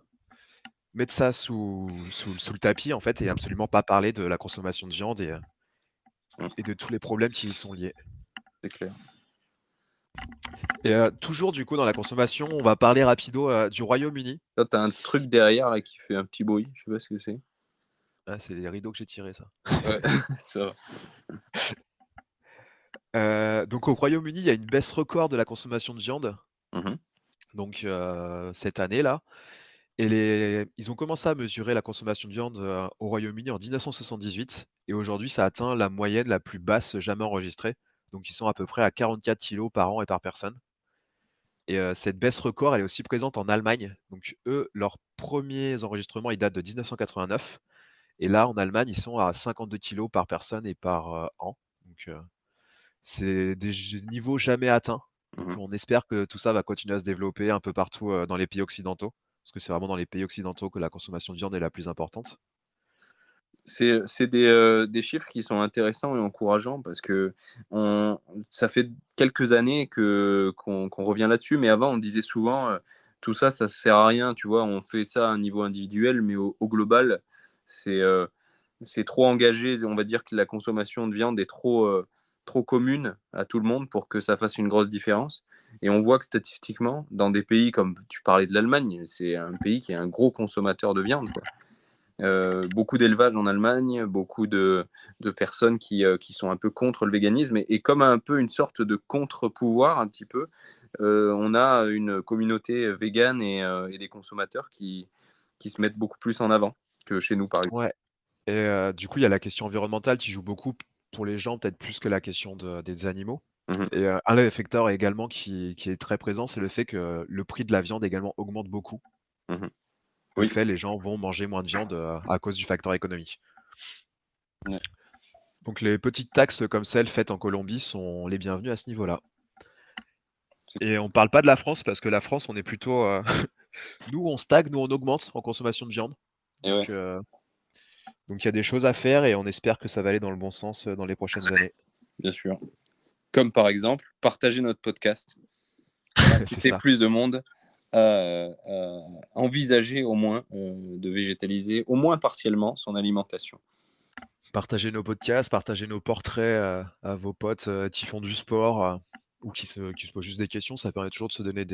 le tapis, en fait, et absolument pas parler de la consommation de viande Mm, et de tous les problèmes qui y sont liés. c'est clair. Et toujours, du coup, dans la consommation, on va parler rapido du Royaume-Uni. Toi, tu as un truc derrière là qui fait un petit bruit. Je sais pas ce que c'est. Ah, c'est les rideaux que j'ai tirés, ça. Ouais, ça va. Donc au Royaume-Uni, il y a une baisse record de la consommation de viande, Mmh. donc cette année-là et ils ont commencé à mesurer la consommation de viande, au Royaume-Uni en 1978 et aujourd'hui, ça atteint la moyenne la plus basse jamais enregistrée. Donc ils sont à peu près à 44 kilos par an et par personne et cette baisse record, elle est aussi présente en Allemagne. Donc eux, leurs premiers enregistrements, ils datent de 1989 et là, en Allemagne, ils sont à 52 kilos par personne et par, an. Donc c'est des niveaux jamais atteints. Donc Mmh. on espère que tout ça va continuer à se développer un peu partout, dans les pays occidentaux. Parce que c'est vraiment dans les pays occidentaux que la consommation de viande est la plus importante. C'est des chiffres qui sont intéressants et encourageants parce que on ça fait quelques années qu'on revient là-dessus, mais avant on disait souvent, «Tout ça, ça sert à rien», tu vois? On fait ça à un niveau individuel, mais au global, c'est, heu, c'est trop engagé. On va dire que la consommation de viande est trop commune à tout le monde pour que ça fasse une grosse différence et on voit que statistiquement, dans des pays comme tu parlais de l'Allemagne, c'est un pays qui est un gros consommateur de viande, quoi. Beaucoup d'élevage en Allemagne, beaucoup de personnes qui sont un peu contre le véganisme et comme un peu une sorte de contre-pouvoir un petit peu, on a une communauté végane et des consommateurs qui se mettent beaucoup plus en avant que chez nous, par exemple. Ouais et du coup, il y a la question environnementale qui joue beaucoup pour les gens, peut-être plus que la question des animaux Mmh mh. et un facteur également qui est très présent, c'est le fait que le prix de la viande également augmente beaucoup. Mmh. De Oui, fait, les gens vont manger moins de viande, à cause du facteur économique. ouais. Donc les petites taxes comme celles faites en Colombie sont les bienvenues à ce niveau-là. Et on parle pas de la France parce que la France, on est plutôt, nous on stagne, nous on augmente en consommation de viande. Et ouais, Donc il y a des choses à faire et on espère que ça va aller dans le bon sens, dans les prochaines années. bien sûr. Comme par exemple, partager notre podcast pour C'est inciter ça. plus de monde à envisager au moins, de végétaliser, au moins partiellement, son alimentation. Partager nos podcasts, partager nos portraits, à vos potes, qui font du sport, ou qui se posent juste des questions, ça permet toujours de se donner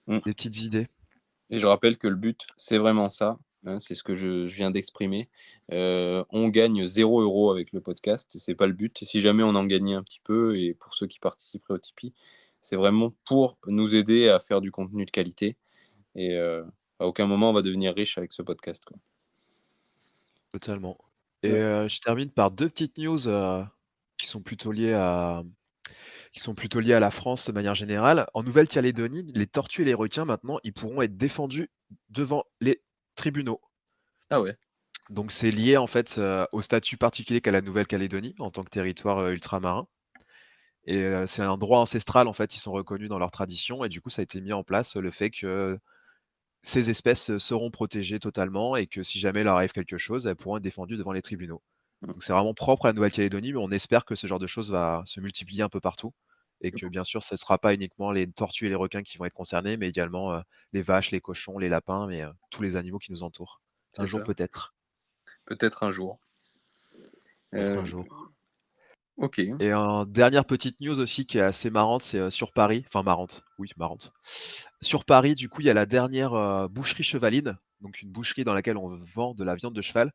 Mmh. des petites idées. Et je rappelle que le but, c'est vraiment ça, hein, c'est ce que je viens d'exprimer. On gagne 0 € avec le podcast, c'est pas le but. Et si jamais on en gagnait un petit peu et pour ceux qui participeraient au Tipeee, c'est vraiment pour nous aider à faire du contenu de qualité et à aucun moment on va devenir riche avec ce podcast, quoi. Totalement. Et Ouais. je termine par 2 petites news, qui sont plutôt liées à qui sont plutôt liées à la France de manière générale. En Nouvelle-Calédonie, les tortues et les requins maintenant, ils pourront être défendus devant les tribunaux. Ah ouais, Donc c'est lié en fait, au statut particulier qu'a la Nouvelle-Calédonie en tant que territoire, ultramarin et c'est un droit ancestral en fait, ils sont reconnus dans leur tradition et du coup ça a été mis en place, le fait que ces espèces, seront protégées totalement et que si jamais il leur arrive quelque chose, elles pourront être défendues devant les tribunaux. mmh, Donc c'est vraiment propre à la Nouvelle-Calédonie, mais on espère que ce genre de choses va se multiplier un peu partout et c'est que beau. bien sûr, ce ne sera pas uniquement les tortues et les requins qui vont être concernés, mais également, les vaches, les cochons, les lapins, mais tous les animaux qui nous entourent. Un C'est jour ça, peut-être, peut-être un jour. peut-être un Heu, jour. OK. Et un dernière petite news aussi qui est assez marrante, c'est, sur Paris, enfin marrante, oui marrante. Sur Paris, du coup, il y a la dernière, boucherie chevaline, donc une boucherie dans laquelle on vend de la viande de cheval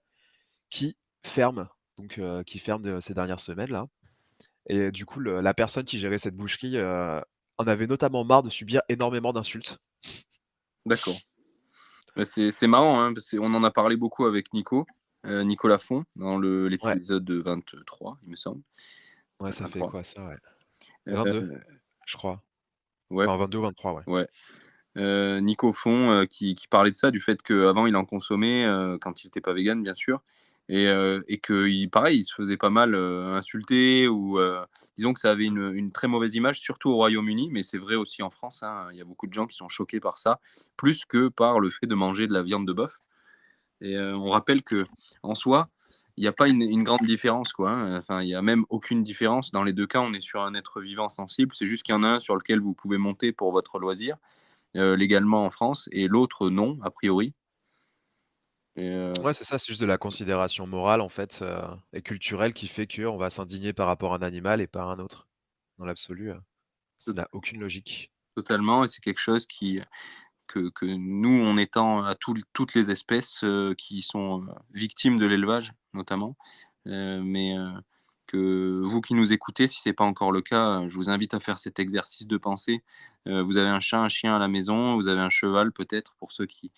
qui ferme, donc qui ferme de ces dernières semaines-là. Et du coup, la personne qui gérait cette boucherie, en avait notamment marre de subir énormément d'insultes. D'accord. Bah, c'est marrant, hein, parce qu'on en a parlé beaucoup avec Nico, Nicolas Font dans Ouais, l'épisode 23, il me semble. ouais, ça fait 23. quoi ça? Ouais. 22, Heu, je crois. ouais, Enfin 22 ou 23, ouais. ouais. Nico Font, qui parlait de ça, du fait qu'avant il en consommait, quand il était pas végan bien sûr et qu'il pareil, il se faisait pas mal, insulter ou disons que ça avait une très mauvaise image, surtout au Royaume-Uni, mais c'est vrai aussi en France, hein. Il y a beaucoup de gens qui sont choqués par ça, plus que par le fait de manger de la viande de bœuf et on rappelle que en soi, il y a pas une grande différence, quoi, hein. Enfin, il y a même aucune différence. Dans les 2 cas, on est sur un être vivant sensible. C'est juste qu'il y en a un sur lequel vous pouvez monter pour votre loisir légalement en France et l'autre non, a priori. Et Ouais, c'est ça, c'est juste de la considération morale en fait, et culturelle qui fait qu'on va s'indigner par rapport à un animal et pas à un autre. Dans l'absolu, ça n'a aucune logique. totalement et c'est quelque chose que nous, en étant à toutes les espèces qui sont victimes de l'élevage, notamment, mais que vous qui nous écoutez, si ce n'est pas encore le cas, je vous invite à faire cet exercice de pensée. Vous avez un chat, un chien à la maison, vous avez un cheval peut-être, pour ceux qui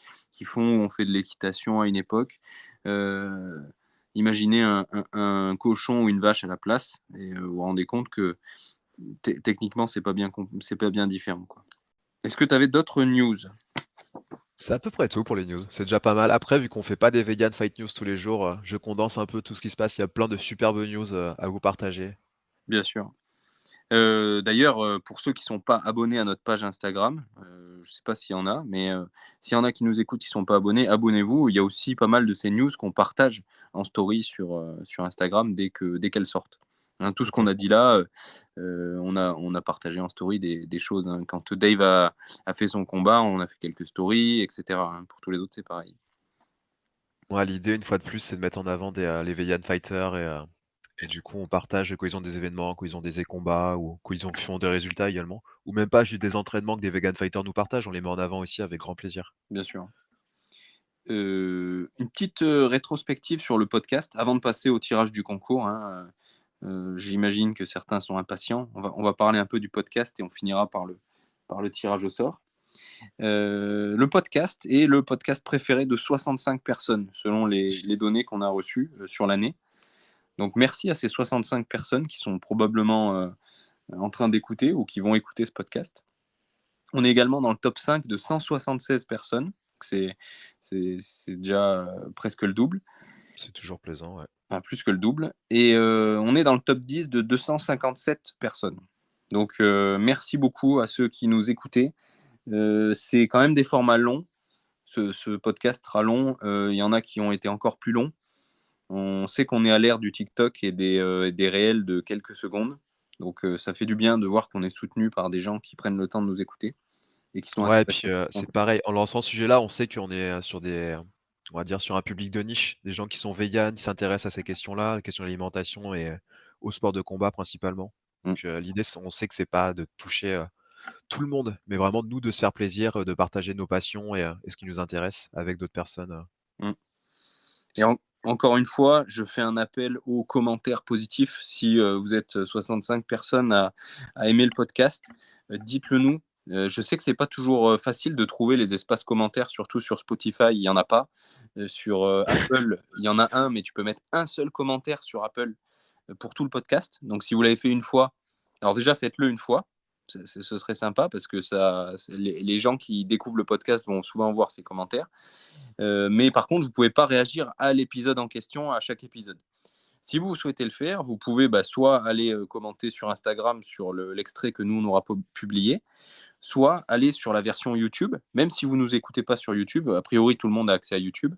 font ou ont fait de l'équitation à une époque. Imaginez un cochon ou une vache à la place et vous vous rendez compte que techniquement, c'est pas bien différent, quoi. Est-ce que tu avais d'autres news? C'est à peu près tout pour les news. C'est déjà pas mal. Après, vu qu'on fait pas des vegan fight news tous les jours, je condense un peu tout ce qui se passe. Il y a plein de superbes news à vous partager. Bien sûr. D'ailleurs, pour ceux qui sont pas abonnés à notre page Instagram, je sais pas s'il y en a, mais s'il y en a qui nous écoutent, qui sont pas abonnés, abonnez-vous. Il y a aussi pas mal de ces news qu'on partage en story sur Instagram dès qu'elles sortent. Hein, tout ce qu'on a Totalement. dit là, on a partagé en story des choses, hein. Quand Dave a fait son combat, on a fait quelques stories et cetera, hein. Pour tous les autres, c'est pareil. Ouais, l'idée, une fois de plus, c'est de mettre en avant les vegan fighters et du coup, on partage quand ils ont des événements, quand ils ont des combats ou quand font des résultats également. Ou même pas juste des entraînements que des vegan fighters nous partagent, on les met en avant aussi avec grand plaisir. Bien sûr. Une petite, rétrospective sur le podcast avant de passer au tirage du concours, hein, j'imagine que certains sont impatients. On va parler un peu du podcast et on finira par le tirage au sort. Le podcast est le podcast préféré de 65 personnes selon les données qu'on a reçues, sur l'année. Donc merci à ces 65 personnes qui sont probablement, en train d'écouter ou qui vont écouter ce podcast. On est également dans le top 5 de 176 personnes. C'est déjà presque le double, C'est toujours plaisant, ouais. enfin, plus que le double. Et on est dans le top 10 de 257 personnes. Donc merci beaucoup à ceux qui nous écoutaient. C'est quand même des formats longs. Ce podcast sera long. Il y en a qui ont été encore plus longs. On sait qu'on est à l'ère du TikTok et des réels de quelques secondes. Donc ça fait du bien de voir qu'on est soutenu par des gens qui prennent le temps de nous écouter et qui sont Ouais, et puis, intéressés. c'est pareil, en lançant ce sujet-là, on sait qu'on est, sur on va dire sur un public de niche, des gens qui sont véganes, qui s'intéressent à ces questions-là, les questions d'alimentation et au sport de combat principalement. Mm. Donc, l'idée, on sait que c'est pas de toucher, tout le monde, mais vraiment nous de se faire plaisir, de partager nos passions et ce qui nous intéresse avec d'autres personnes. Mm. Et encore une fois, je fais un appel aux commentaires positifs. Si vous êtes 65 personnes à aimer le podcast, dites-le nous. Je sais que c'est pas toujours facile de trouver les espaces commentaires, surtout sur Spotify, il y en a pas. Sur Apple, il y en a un, mais tu peux mettre un seul commentaire sur Apple pour tout le podcast. Donc si vous l'avez fait une fois, alors déjà faites-le une fois. Ce serait sympa parce que les gens qui découvrent le podcast vont souvent voir ces commentaires. Mais par contre, vous ne pouvez pas réagir à l'épisode en question, à chaque épisode. Si vous souhaitez le faire, vous pouvez soit aller commenter sur Instagram sur l'extrait que nous, on aura publié, soit aller sur la version YouTube. Même si vous ne nous écoutez pas sur YouTube, a priori, tout le monde a accès à YouTube.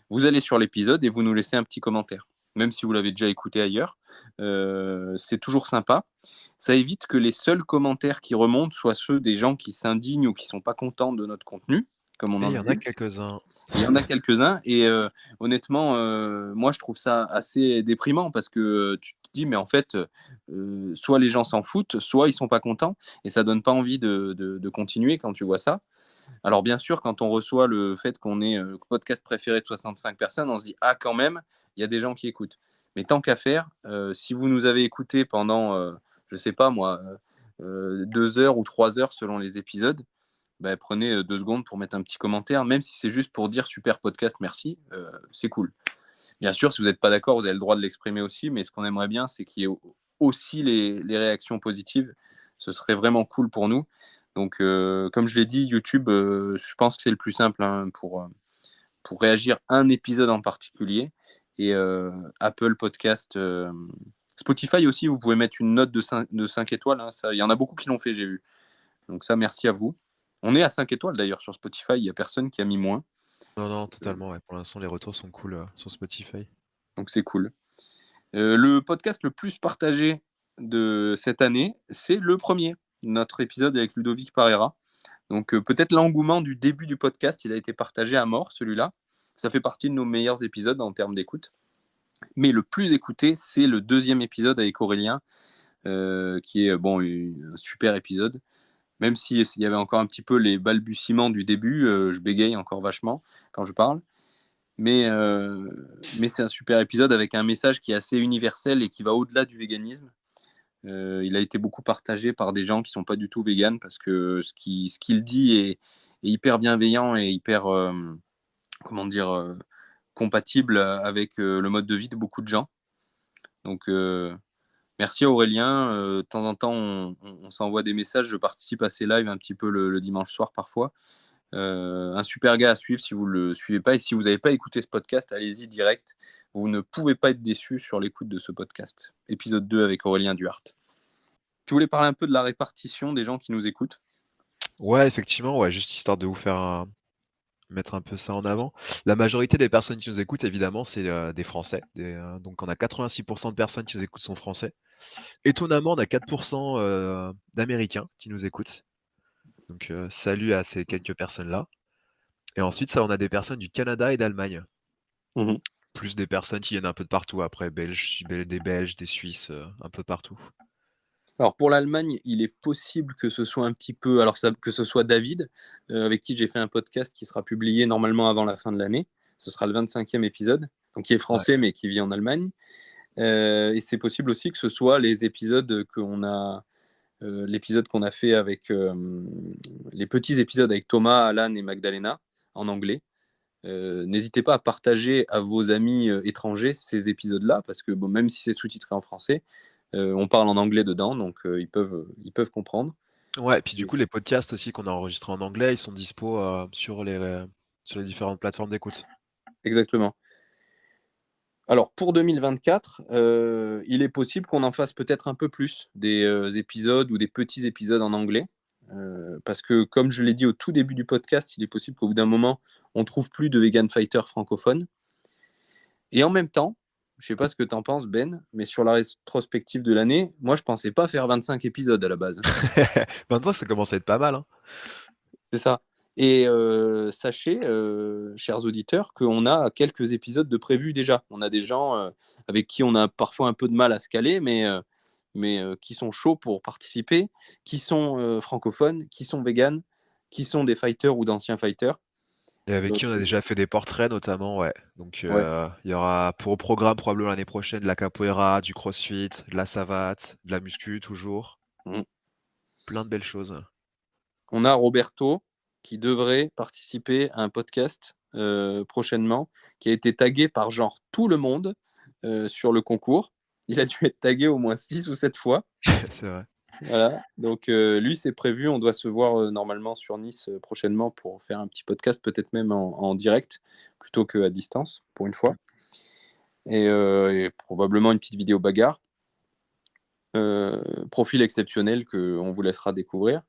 Vous allez sur l'épisode et vous nous laissez un petit commentaire. Même si vous l'avez déjà écouté ailleurs, c'est toujours sympa. Ça évite que les seuls commentaires qui remontent soient ceux des gens qui s'indignent ou qui ne sont pas contents de notre contenu, comme on Et il en y a en a vu. quelques-uns. Il y en a quelques-uns et honnêtement, moi je trouve ça assez déprimant parce que tu te dis mais en fait, soit les gens s'en foutent, soit ils sont pas contents et ça donne pas envie de continuer quand tu vois ça. Alors bien sûr, quand on reçoit le fait qu'on est podcast préféré de 65 personnes, on se dit ah quand même, il y a des gens qui écoutent. Mais tant qu'à faire, si vous nous avez écouté pendant, je sais pas moi, 2 heures ou 3 heures selon les épisodes, bah, prenez 2 secondes pour mettre un petit commentaire, même si c'est juste pour dire super podcast, merci, c'est cool. Bien sûr, si vous n'êtes pas d'accord, vous avez le droit de l'exprimer aussi, mais ce qu'on aimerait bien, c'est qu'il y ait aussi les réactions positives. Ce serait vraiment cool pour nous. Donc, comme je l'ai dit, YouTube, je pense que c'est le plus simple hein, pour réagir à un épisode en particulier. Et Apple Podcast, Spotify aussi, vous pouvez mettre une note de cinq étoiles. Hein, il y en a beaucoup qui l'ont fait, j'ai vu. Donc ça, merci à vous. On est à 5 étoiles d'ailleurs sur Spotify, il n'y a personne qui a mis moins. Non, non, totalement, ouais. Pour l'instant, les retours sont cool, sur Spotify. Donc c'est cool. Le podcast le plus partagé de cette année, c'est le premier, notre épisode avec Ludovic Parera. Donc peut-être l'engouement du début du podcast, il a été partagé à mort, celui-là. Ça fait partie de nos meilleurs épisodes en termes d'écoute. Mais le plus écouté, c'est le deuxième épisode avec Aurélien, qui est bon, un super épisode. Même s'il y avait encore un petit peu les balbutiements du début, je bégaye encore vachement quand je parle. Mais c'est un super épisode avec un message qui est assez universel et qui va au-delà du véganisme. Il a été beaucoup partagé par des gens qui sont pas du tout véganes parce que ce qu'il dit est hyper bienveillant et hyper, comment dire, compatible avec le mode de vie de beaucoup de gens. Donc, merci Aurélien. De temps en temps, on s'envoie des messages. Je participe à ces lives un petit peu le dimanche soir parfois. Un super gars à suivre si vous ne le suivez pas. Et si vous n'avez pas écouté ce podcast, allez-y direct. Vous ne pouvez pas être déçus sur l'écoute de ce podcast. Épisode 2 avec Aurélien Duhart. Tu voulais parler un peu de la répartition des gens qui nous écoutent? Ouais, effectivement, ouais, juste histoire de vous mettre un peu ça en avant. La majorité des personnes qui nous écoutent, évidemment, c'est des Français. Donc on a 86% de personnes qui nous écoutent sont français. Étonnamment, on a 4% d'Américains qui nous écoutent. Donc salut à ces quelques personnes-là. Et ensuite, ça, on a des personnes du Canada et d'Allemagne. Mhm. Plus des personnes qui viennent un peu de partout après, des Belges, des Suisses, un peu partout. Alors pour l'Allemagne, il est possible que ce soit un petit peu, alors que ce soit David, avec qui j'ai fait un podcast qui sera publié normalement avant la fin de l'année. Ce sera le 25e épisode, donc qui est Ouais. français mais qui vit en Allemagne. Et c'est possible aussi que ce soit les épisodes qu'on a, l'épisode qu'on a fait avec les petits épisodes avec Thomas, Alan et Magdalena en anglais. N'hésitez pas à partager à vos amis étrangers ces épisodes-là, parce que bon, même si c'est sous-titré en français, on parle en anglais dedans, donc ils peuvent comprendre. Ouais, et puis du coup, les podcasts aussi qu'on a enregistrés en anglais, ils sont dispo sur les différentes plateformes d'écoute. Exactement. Alors pour 2024, il est possible qu'on en fasse peut-être un peu plus des épisodes ou des petits épisodes en anglais. Parce que comme je l'ai dit au tout début du podcast, il est possible qu'au bout d'un moment, on trouve plus de vegan fighters francophones. Et en même temps, je sais pas ce que tu en penses, Ben, mais sur la rétrospective de l'année, moi, je pensais pas faire 25 épisodes à la base. Maintenant, ça commence à être pas mal, hein. C'est ça. Et sachez, chers auditeurs, qu'on a quelques épisodes de prévus déjà. On a des gens avec qui on a parfois un peu de mal à se caler, mais qui sont chauds pour participer, qui sont francophones, qui sont véganes, qui sont des fighters ou d'anciens fighters. Et avec Donc, qui on a déjà fait des portraits notamment, ouais. Donc ouais. il y aura pour au programme probablement l'année prochaine de la capoeira, du crossfit, de la savate, de la muscu toujours. Mm. Plein de belles choses. On a Roberto qui devrait participer à un podcast prochainement, qui a été tagué par genre tout le monde sur le concours. Il a dû être tagué au moins 6 ou 7 fois. C'est vrai. Voilà, donc lui, c'est prévu. On doit se voir normalement sur Nice prochainement pour faire un petit podcast, peut-être même en direct, plutôt qu'à distance, pour une fois. Et probablement une petite vidéo bagarre. Profil exceptionnel qu'on vous laissera découvrir.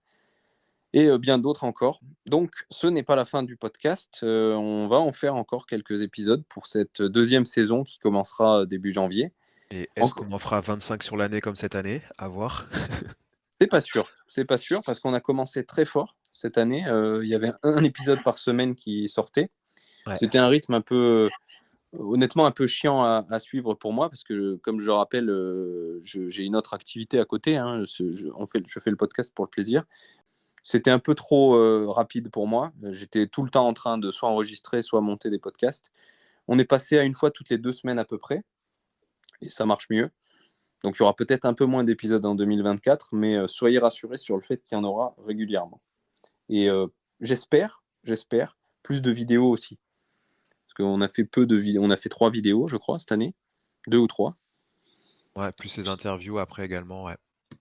Et bien d'autres encore. Donc, ce n'est pas la fin du podcast. On va en faire encore quelques épisodes pour cette deuxième saison qui commencera début janvier. Et est-ce Encore, qu'on en fera 25 sur l'année comme cette année? À voir. c'est pas sûr. C'est pas sûr parce qu'on a commencé très fort cette année. Il y avait un épisode par semaine qui sortait. Ouais. C'était un rythme un peu, honnêtement, un peu chiant à suivre pour moi parce que, comme je le rappelle, j'ai une autre activité à côté. Hein. Je fais le podcast pour le plaisir. C'était un peu trop rapide pour moi. J'étais tout le temps en train de soit enregistrer, soit monter des podcasts. On est passé à une fois toutes les 2 semaines à peu près, et ça marche mieux. Donc il y aura peut-être un peu moins d'épisodes en 2024, mais soyez rassurés sur le fait qu'il y en aura régulièrement. Et j'espère, plus de vidéos aussi. Parce qu'on a fait peu de vidéos, on a fait 3 vidéos, je crois, cette année, 2 ou 3. Ouais, plus les interviews après également, ouais.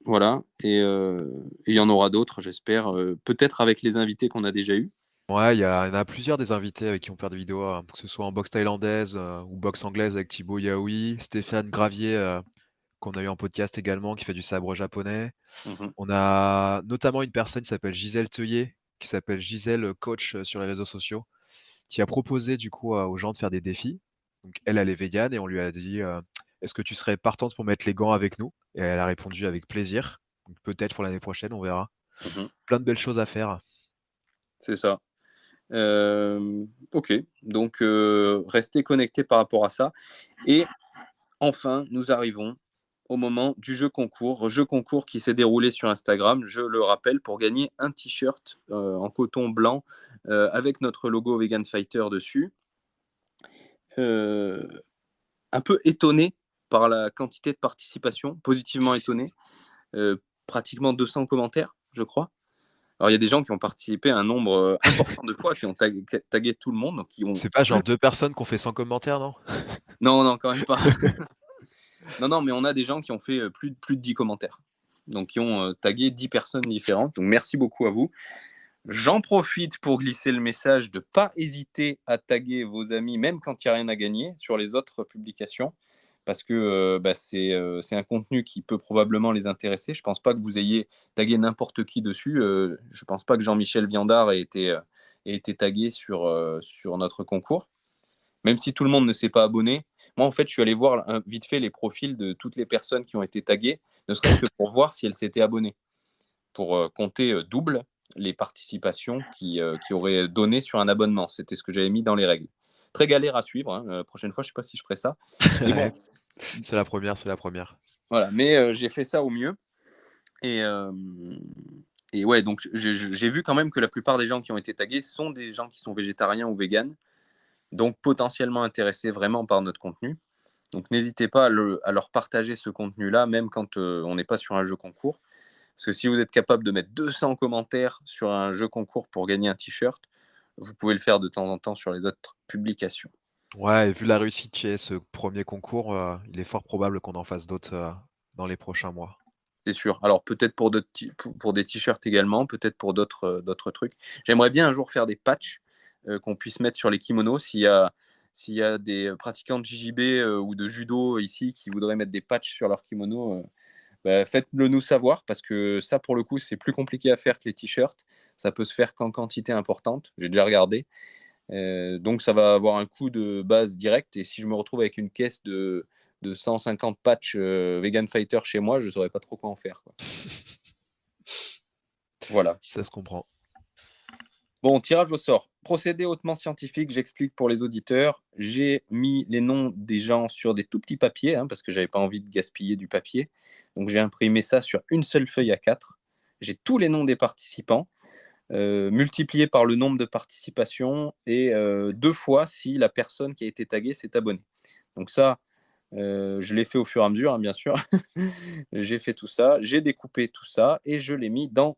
Voilà, et il y en aura d'autres, j'espère, peut-être avec les invités qu'on a déjà eus. Ouais, il y en a plusieurs des invités avec qui on fait des vidéos, que ce soit en boxe thaïlandaise ou boxe anglaise avec Thibaut Yaoui, Stéphane Gravier, qu'on a eu en podcast également, qui fait du sabre japonais. Mhm. On a notamment une personne qui s'appelle Gisèle Teuillet, qui s'appelle Gisèle Coach sur les réseaux sociaux, qui a proposé du coup aux gens de faire des défis. Donc elle est végane et on lui a dit est-ce que tu serais partante pour mettre les gants avec nous? Et elle a répondu avec plaisir. Donc peut-être pour l'année prochaine, on verra. Mhm. Plein de belles choses à faire. C'est ça. Ok, donc restez connectés par rapport à ça. Et enfin, nous arrivons au moment du jeu concours qui s'est déroulé sur Instagram, je le rappelle, pour gagner un t-shirt en coton blanc avec notre logo Vegan Fighter dessus. Un peu étonné par la quantité de participation, positivement étonné. Pratiquement 200 commentaires, je crois. Alors, il y a des gens qui ont participé un nombre important de fois, qui ont tagué tout le monde. Donc qui ont... C'est pas genre 2 personnes qui ont fait 100 commentaires, non? Non, quand même pas. non, mais on a des gens qui ont fait plus de 10 commentaires. Donc, qui ont tagué 10 personnes différentes. Donc, merci beaucoup à vous. J'en profite pour glisser le message de ne pas hésiter à taguer vos amis, même quand il n'y a rien à gagner, sur les autres publications, parce que c'est un contenu qui peut probablement les intéresser. Je ne pense pas que vous ayez tagué n'importe qui dessus. Je ne pense pas que Jean-Michel Viandard ait été tagué sur notre concours, même si tout le monde ne s'est pas abonné. Moi, en fait, je suis allé voir vite fait les profils de toutes les personnes qui ont été taguées, ne serait-ce que pour voir si elles s'étaient abonnées, pour compter double les participations qui auraient donné sur un abonnement. C'était ce que j'avais mis dans les règles. Très galère à suivre. Hein. La prochaine fois, je ne sais pas si je ferai ça. Mais bon, C'est la première. voilà. Mais j'ai fait ça au mieux. Et ouais, donc j'ai vu quand même que la plupart des gens qui ont été tagués sont des gens qui sont végétariens ou véganes, donc potentiellement intéressés vraiment par notre contenu. Donc n'hésitez pas à leur partager ce contenu-là, même quand on n'est pas sur un jeu concours. Parce que si vous êtes capable de mettre 200 commentaires sur un jeu concours pour gagner un t-shirt, vous pouvez le faire de temps en temps sur les autres publications. Ouais, et vu la réussite qui est ce premier concours, il est fort probable qu'on en fasse d'autres dans les prochains mois. C'est sûr. Alors peut-être pour des t-shirts également, peut-être pour d'autres trucs. J'aimerais bien un jour faire des patchs qu'on puisse mettre sur les kimonos. S'il y a des pratiquants de JJB ou de judo ici qui voudraient mettre des patchs sur leurs kimonos, faites-le nous savoir, parce que ça, pour le coup, c'est plus compliqué à faire que les t-shirts. Ça peut se faire qu'en quantité importante. J'ai déjà regardé. Donc ça va avoir un coût de base direct. Et si je me retrouve avec une caisse de 150 patchs Vegan Fighter chez moi, je ne saurais pas trop quoi en faire, quoi. Voilà. Ça se comprend. Bon, tirage au sort. Procédé hautement scientifique, j'explique pour les auditeurs. J'ai mis les noms des gens sur des tout petits papiers, hein, parce que j'avais pas envie de gaspiller du papier. Donc j'ai imprimé ça sur une seule feuille A4. J'ai tous les noms des participants, multipliés par le nombre de participations, et 2 fois si la personne qui a été taguée s'est abonnée. Donc ça, je l'ai fait au fur et à mesure, hein, bien sûr. J'ai fait tout ça, j'ai découpé tout ça et je l'ai mis dans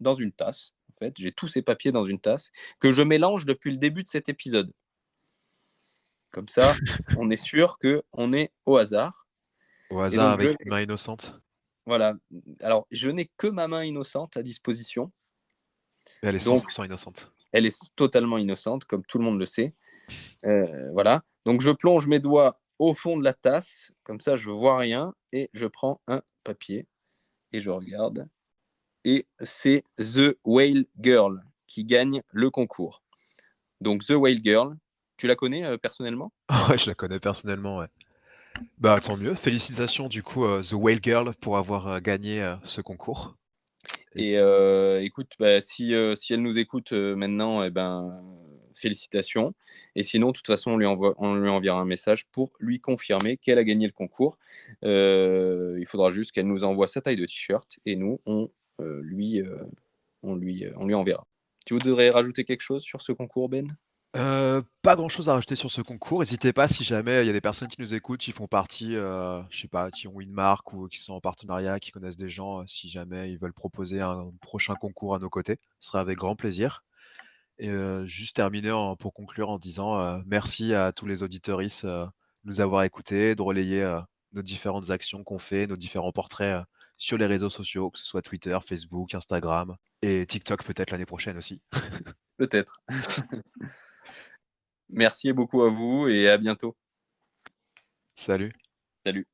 une tasse. En fait, j'ai tous ces papiers dans une tasse que je mélange depuis le début de cet épisode. Comme ça, on est sûr qu'on est au hasard. Au Et hasard donc, avec une main innocente. voilà. Alors, je n'ai que ma main innocente à disposition. Et elle est Donc, 100% innocente. elle est totalement innocente, comme tout le monde le sait. Voilà. Donc, je plonge mes doigts au fond de la tasse. Comme ça, je ne vois rien. Et je prends un papier et je regarde. Et c'est The Whale Girl qui gagne le concours. Donc The Whale Girl, tu la connais personnellement? Ouais, je la connais personnellement, ouais. Bah, tant mieux. Félicitations du coup, The Whale Girl pour avoir gagné ce concours. Et écoute, si elle nous écoute maintenant, eh ben, félicitations. Et sinon, de toute façon, on lui enverra un message pour lui confirmer qu'elle a gagné le concours. Il faudra juste qu'elle nous envoie sa taille de t-shirt et nous, on lui enverra. Tu voudrais rajouter quelque chose sur ce concours, Ben? Pas grand-chose à rajouter sur ce concours. N'hésitez pas si jamais il y a des personnes qui nous écoutent, qui font partie, je sais pas, qui ont une marque ou qui sont en partenariat, qui connaissent des gens, si jamais ils veulent proposer un prochain concours à nos côtés, ce sera avec grand plaisir. Et juste terminer pour conclure en disant merci à tous les auditeuristes de nous avoir écoutés, de relayer nos différentes actions qu'on fait, nos différents portraits sur les réseaux sociaux, que ce soit Twitter, Facebook, Instagram et TikTok peut-être l'année prochaine aussi. Peut-être. Merci beaucoup à vous et à bientôt. Salut. Salut.